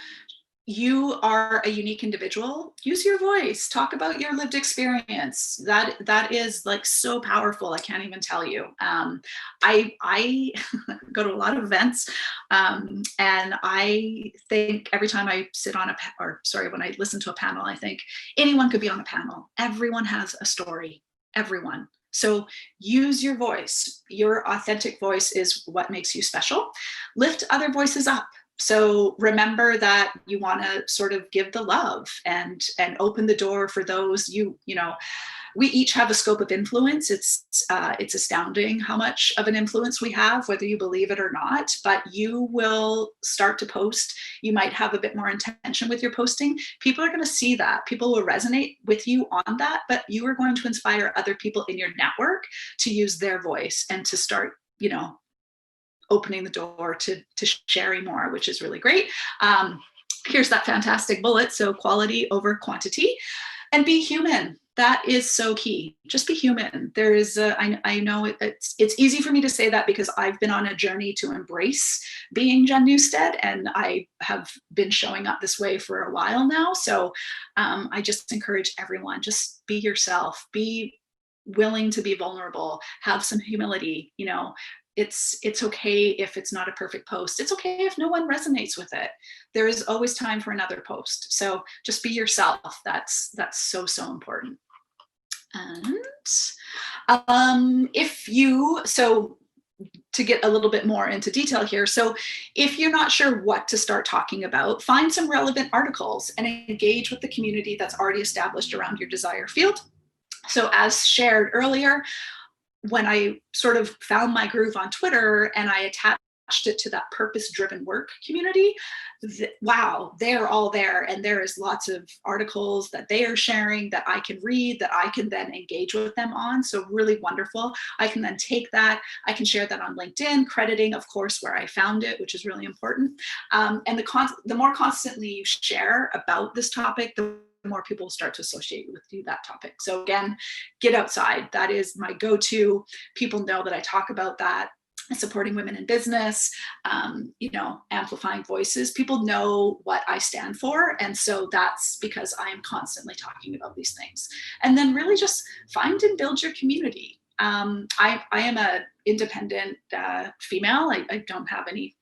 you are a unique individual. Use your voice. Talk about your lived experience. That is like so powerful. I can't even tell you. I go to a lot of events, and I think every time I sit on when I listen to a panel, I think anyone could be on a panel. Everyone has a story. Everyone. So use your voice. Your authentic voice is what makes you special. Lift other voices up. So remember that you want to sort of give the love and open the door for those you know. We each have a scope of influence. It's astounding how much of an influence we have, whether you believe it or not. But you will start to post. You might have a bit more intention with your posting. People are going to see that. People will resonate with you on that. But you are going to inspire other people in your network to use their voice and to start, you know, opening the door to sharing more, which is really great. Here's that fantastic bullet. So quality over quantity, and be human. That is so key. Just be human. There is I know it's easy for me to say that because I've been on a journey to embrace being Jen Newsted, and I have been showing up this way for a while now. So I just encourage everyone, just be yourself, be willing to be vulnerable, have some humility. You know, it's okay if it's not a perfect post. It's okay if no one resonates with it. There is always time for another post. So just be yourself. That's so important. And so to get a little bit more into detail here, so if you're not sure what to start talking about, find some relevant articles and engage with the community that's already established around your desired field. So as shared earlier, when I sort of found my groove on Twitter and I attached it to that purpose-driven work community, wow, they're all there. And there is lots of articles that they are sharing that I can read, that I can then engage with them on. So really wonderful. I can then take that, I can share that on LinkedIn, crediting, of course, where I found it, which is really important. And the more constantly you share about this topic, the more people will start to associate with you that topic. So again, get outside. That is my go-to. People know that I talk about that. Supporting women in business, you know, amplifying voices. People know what I stand for. And so that's because I am constantly talking about these things. And then really just find and build your community. I am an independent female. I don't have any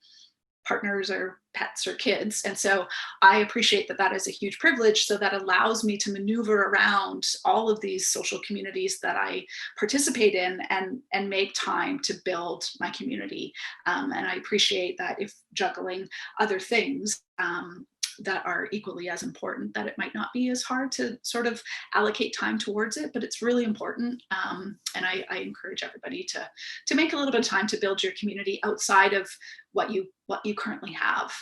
partners or pets or kids. And so I appreciate that that is a huge privilege. So that allows me to maneuver around all of these social communities that I participate in and make time to build my community. And I appreciate that if juggling other things that are equally as important, that it might not be as hard to sort of allocate time towards it, but it's really important. And I encourage everybody to make a little bit of time to build your community outside of what you currently have,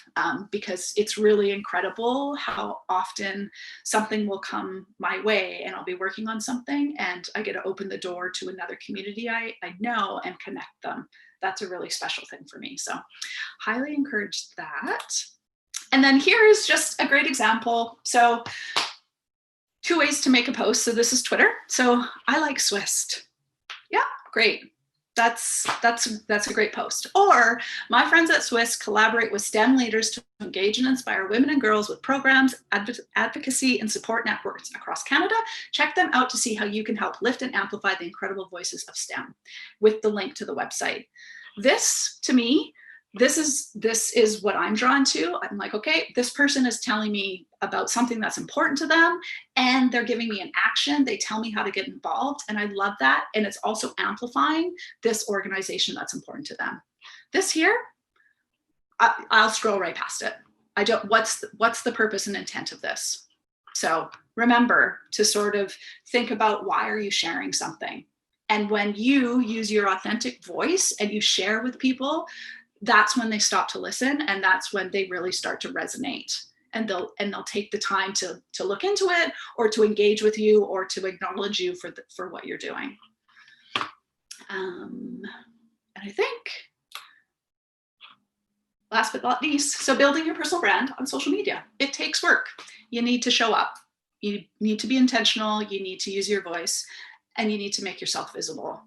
because it's really incredible how often something will come my way and I'll be working on something and I get to open the door to another community I know and connect them. That's a really special thing for me. So highly encourage that. And then here is just a great example. So 2 ways to make a post. So this is Twitter. So I like SCWIST. Yeah, great. That's a great post. Or my friends at SCWIST collaborate with STEM leaders to engage and inspire women and girls with programs, advocacy, and support networks across Canada. Check them out to see how you can help lift and amplify the incredible voices of STEM with the link to the website. This, to me, this is what I'm drawn to. I'm like, okay, this person is telling me about something that's important to them and they're giving me an action. They tell me how to get involved. And I love that. And it's also amplifying this organization that's important to them. This here, I'll scroll right past it. I don't, what's the purpose and intent of this? So remember to sort of think about, why are you sharing something? And when you use your authentic voice and you share with people, that's when they stop to listen, and that's when they really start to resonate, and they'll take the time to look into it, or to engage with you, or to acknowledge you for what you're doing. And I think last but not least, so building your personal brand on social media, it takes work. You need to show up. You need to be intentional. You need to use your voice, and you need to make yourself visible.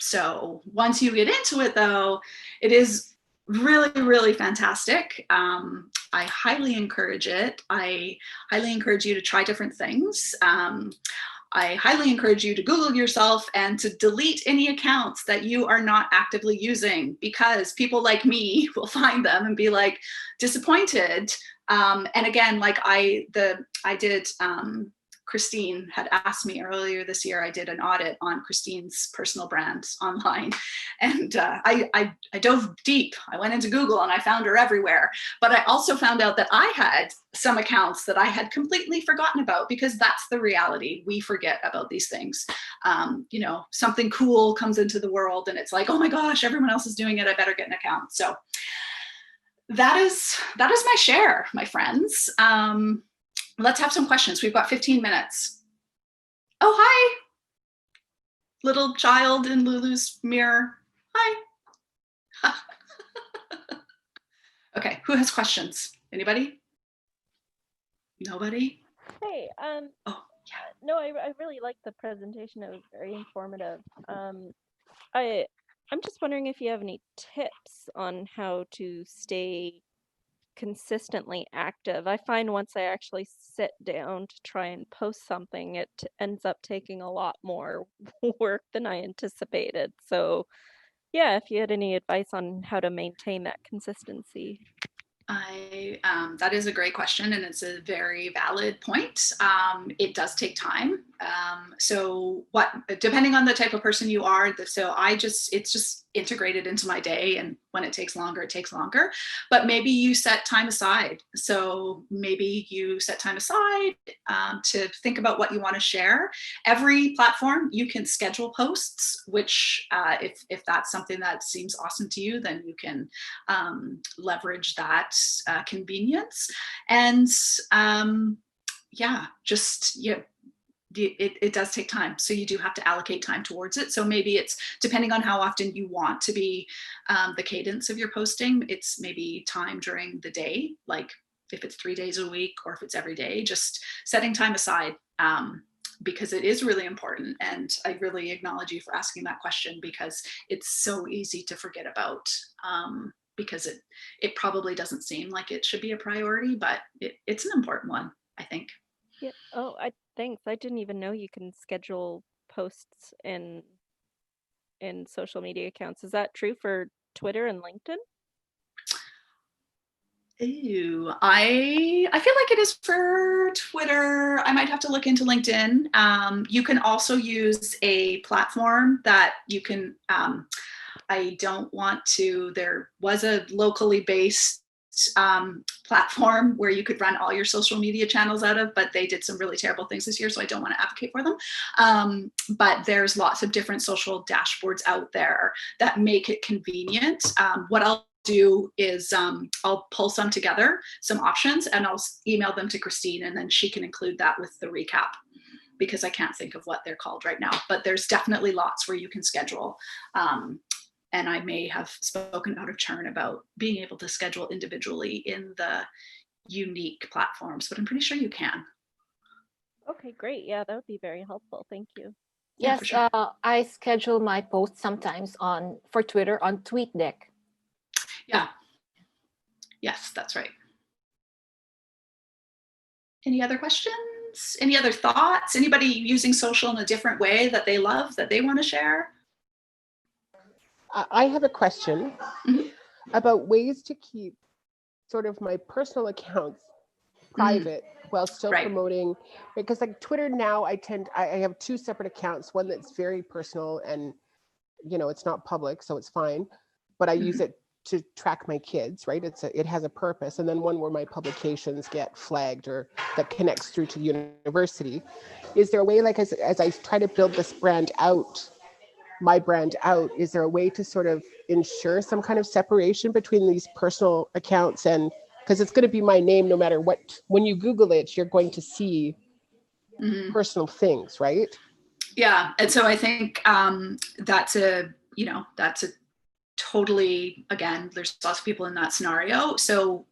So once you get into it, though, it is really, really fantastic. I highly encourage it. I highly encourage you to try different things. I highly encourage you to Google yourself and to delete any accounts that you are not actively using, because people like me will find them and be like disappointed. And again, like I did Christine had asked me earlier this year. I did an audit on Christine's personal brand online, and I dove deep. I went into Google and I found her everywhere. But I also found out that I had some accounts that I had completely forgotten about, because that's the reality. We forget about these things. You know, something cool comes into the world and it's like, oh my gosh, everyone else is doing it. I better get an account. So that is my share, my friends. Let's have some questions. We've got 15 minutes. Oh, hi. Little child in Lulu's mirror. Hi. Okay, who has questions? Anybody? Nobody? Hey, Oh, yeah. no, I really liked the presentation. It was very informative. I'm just wondering if you have any tips on how to stay consistently active. I find once I actually sit down to try and post something, it ends up taking a lot more work than I anticipated. So yeah, if you had any advice on how to maintain that consistency. That is a great question, and it's a very valid point. It does take time. So depending on the type of person you are, it's just integrated into my day, and when it takes longer, it takes longer. But maybe you set time aside. So maybe you set time aside to think about what you want to share. Every platform you can schedule posts, which if that's something that seems awesome to you, then you can leverage that convenience. And it does take time. So you do have to allocate time towards it. So maybe it's depending on how often you want to be the cadence of your posting. It's maybe time during the day, like if it's 3 days a week or if it's every day, just setting time aside, because it is really important. And I really acknowledge you for asking that question, because it's so easy to forget about, because it probably doesn't seem like it should be a priority, but it's an important one, I think. Yeah. Oh, thanks. I didn't even know you can schedule posts in social media accounts. Is that true for Twitter and LinkedIn? Ooh, I feel like it is for Twitter. I might have to look into LinkedIn. You can also use a platform that you can, there was a locally based platform where you could run all your social media channels out of, but they did some really terrible things this year, so I don't want to advocate for them. But there's lots of different social dashboards out there that make it convenient. What I'll do is I'll pull some together, some options, and I'll email them to Christine, and then she can include that with the recap, because I can't think of what they're called right now. But there's definitely lots where you can schedule. And I may have spoken out of turn about being able to schedule individually in the unique platforms, but I'm pretty sure you can. Okay, great. Yeah, that would be very helpful. Thank you. Yeah, Yes, for sure. I schedule my posts sometimes for Twitter on TweetDeck. Yeah. Yes, that's right. Any other questions? Any other thoughts? Anybody using social in a different way that they love, that they want to share? I have a question about ways to keep sort of my personal accounts private while still promoting, because like Twitter now, I have 2 separate accounts, one that's very personal and, you know, it's not public, so it's fine, but I use it to track my kids, right? It has a purpose. And then one where my publications get flagged or that connects through to the university. Is there a way, like as I try to build this brand out, my brand out, is there a way to sort of ensure some kind of separation between these personal accounts? And because it's going to be my name no matter what, when you Google it, you're going to see personal things, right? Yeah. And so I think that's a totally, again, there's lots of people in that scenario. So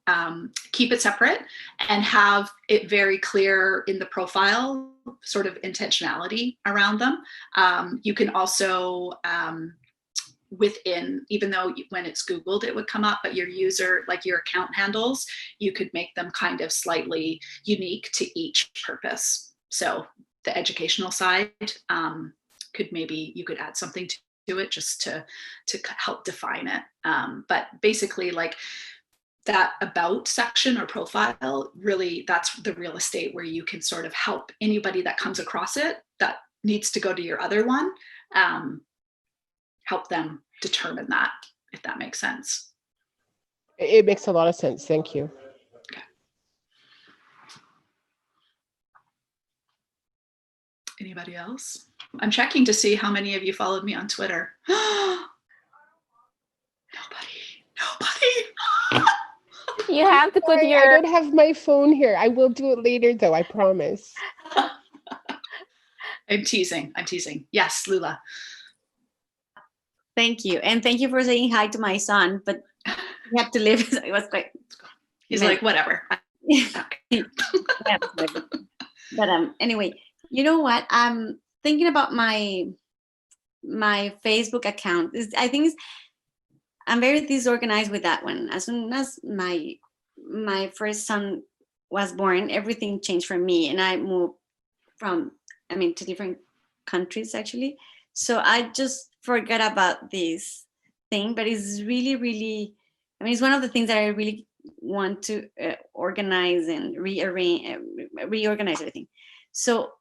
keep it separate and have it very clear in the profile, sort of intentionality around them. You can also, even though when it's Googled, it would come up, but your user, like your account handles, you could make them kind of slightly unique to each purpose. So the educational side, you could add something to it just to help define it. But basically, like that about section or profile, really, that's the real estate where you can sort of help anybody that comes across it that needs to go to your other one, help them determine that, if that makes sense. It makes a lot of sense. Thank you. Okay. Anybody else? I'm checking to see how many of you followed me on Twitter. Nobody. You have to put Sorry, your. I don't have my phone here. I will do it later, though. I promise. I'm teasing. Yes, Lula. Thank you. And thank you for saying hi to my son, but he had to leave. So it was quite. He's like, whatever. Okay. But anyway, you know what? I'm thinking about my Facebook account. I think I'm very disorganized with that one. As soon as my first son was born, everything changed for me, and I moved to different countries actually. So I just forgot about this thing, but it's really, really, it's one of the things that I really want to organize and reorganize everything. So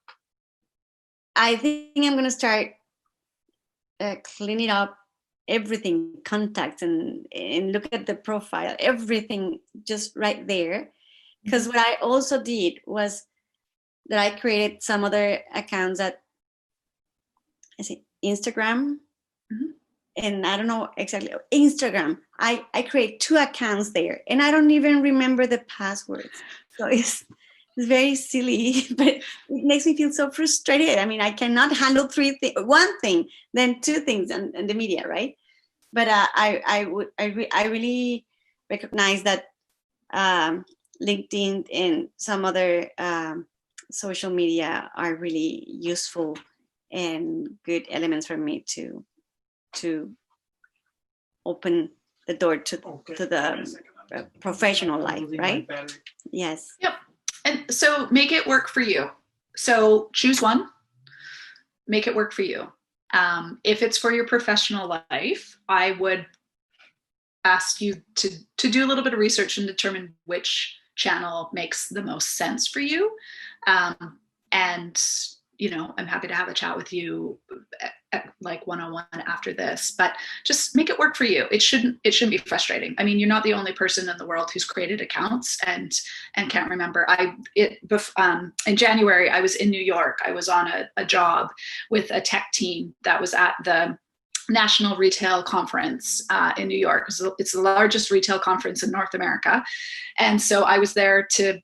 I think I'm going to start cleaning up everything, contacts, and look at the profile, everything just right there. Because what I also did was that I created some other accounts that Instagram, and I don't know exactly Instagram. I create 2 accounts there, and I don't even remember the passwords. So it's very silly, but it makes me feel so frustrated. I cannot handle 3 things, one thing, then 2 things, and the media, right? But I really recognize that LinkedIn and some other social media are really useful and good elements for me to open the door to the professional life, right? Yes. Yep. And so make it work for you. So choose one, make it work for you. If it's for your professional life, I would ask you to do a little bit of research and determine which channel makes the most sense for you. And, I'm happy to have a chat with you like one-on-one after this, but just make it work for you. It shouldn't be frustrating. You're not the only person in the world who's created accounts and can't remember. In January, I was in New York. I was on a job with a tech team that was at the National Retail Conference in New York. It's the largest retail conference in North America. And so I was there to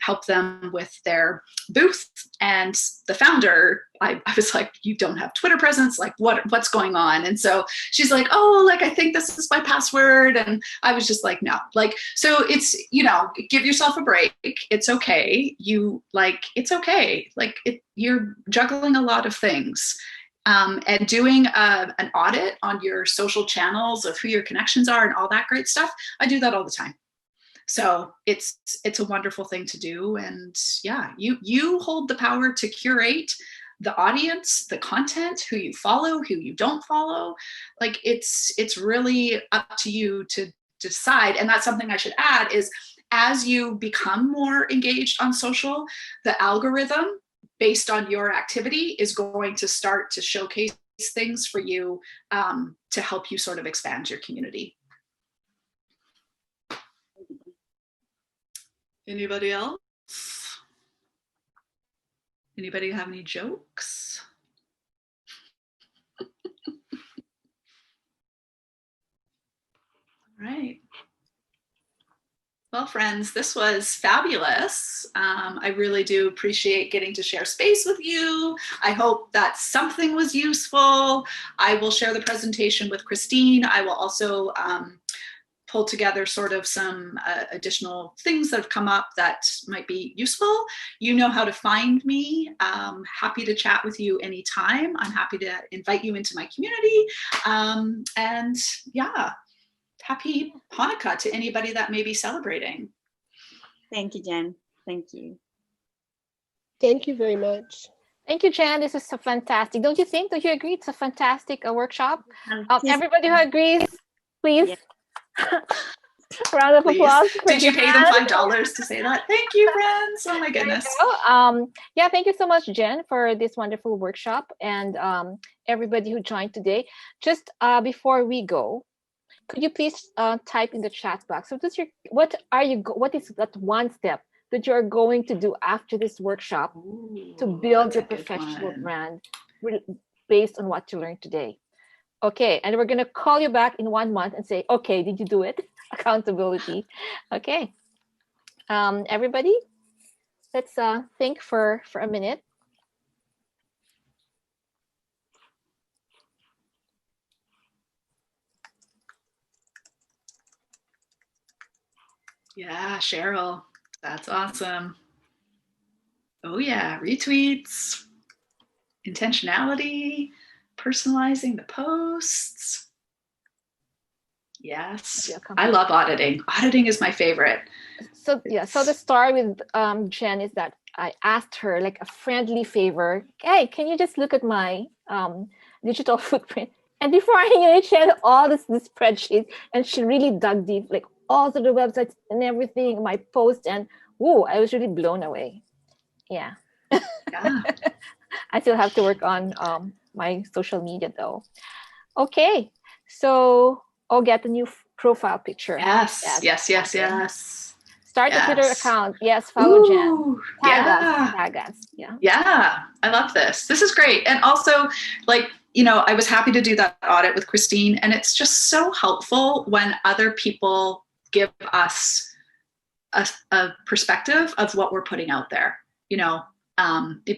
help them with their booth. And the founder, I was like, you don't have Twitter presence? Like, what's going on? And so she's like, I think this is my password. And I was just like, no. So it's, give yourself a break. It's okay. It's okay. You're juggling a lot of things. And doing an audit on your social channels of who your connections are and all that great stuff. I do that all the time. So it's a wonderful thing to do. And yeah, you hold the power to curate the audience, the content, who you follow, who you don't follow. It's really up to you to decide. And that's something I should add is as you become more engaged on social, the algorithm based on your activity is going to start to showcase things for you to help you sort of expand your community. Anybody else? Anybody have any jokes? All right. Well, friends, this was fabulous. I really do appreciate getting to share space with you. I hope that something was useful. I will share the presentation with Christine. I will also pull together sort of some additional things that have come up that might be useful. You know how to find me. Happy to chat with you anytime. I'm happy to invite you into my community. And yeah. Happy Hanukkah to anybody that may be celebrating. Thank you, Jen. Thank you. Thank you very much. Thank you, Jen. This is so fantastic. Don't you think? Don't you agree? It's a fantastic workshop. Everybody who agrees, please. Round of Please. applause. for Did you pay them Jen. $5 to say that? Thank you, friends. Oh my goodness. Yeah, thank you so much, Jen, for this wonderful workshop, and everybody who joined today. Just before we go, could you please type in the chat box? So what is that one step that you're going to do after this workshop to build your professional brand based on what you learned today? Okay, and we're going to call you back in 1 month and say, okay, did you do it? Accountability. Okay. Everybody, let's think for a minute. Yeah, Cheryl, that's awesome. Oh yeah, retweets, intentionality, personalizing the posts. Yes, I love auditing. Auditing is my favorite. So yeah, so the story with Jen is that I asked her like a friendly favor. Hey, can you just look at my digital footprint? And before I knew it, she had all this spreadsheet, and she really dug deep, like all of the websites and everything, my posts, and whoa, I was really blown away. Yeah. Yeah. I still have to work on my social media though. Okay, so I'll get a new profile picture. Yes. Start the Twitter account. Yes, follow Jen. Tag us. Yeah. Yeah, I love this. This is great. And also, like, you know, I was happy to do that audit with Christine, and it's just so helpful when other people give us a perspective of what we're putting out there, you know,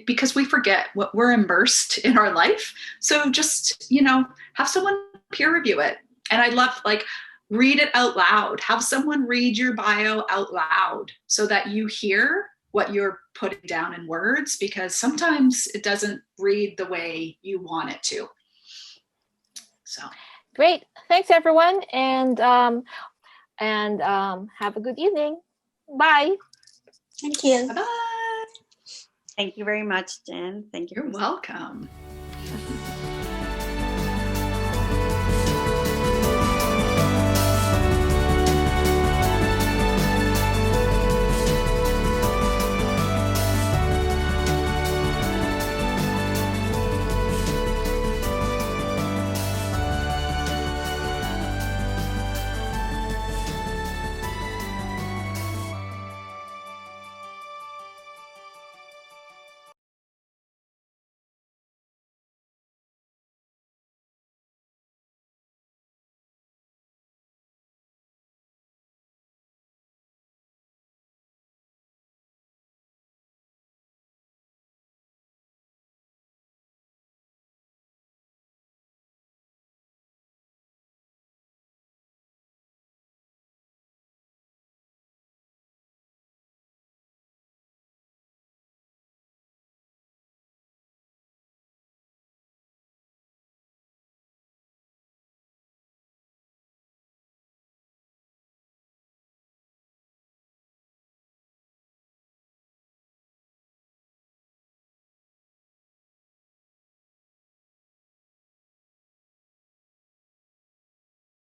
because we forget what we're immersed in our life. So just, you know, have someone peer review it. And I love, like, read it out loud. Have someone read your bio out loud so that you hear what you're putting down in words, because sometimes it doesn't read the way you want it to. So great. Thanks, everyone. And have a good evening. Bye. Thank you. Bye-bye. Thank you very much, Jen. Thank you. You're welcome.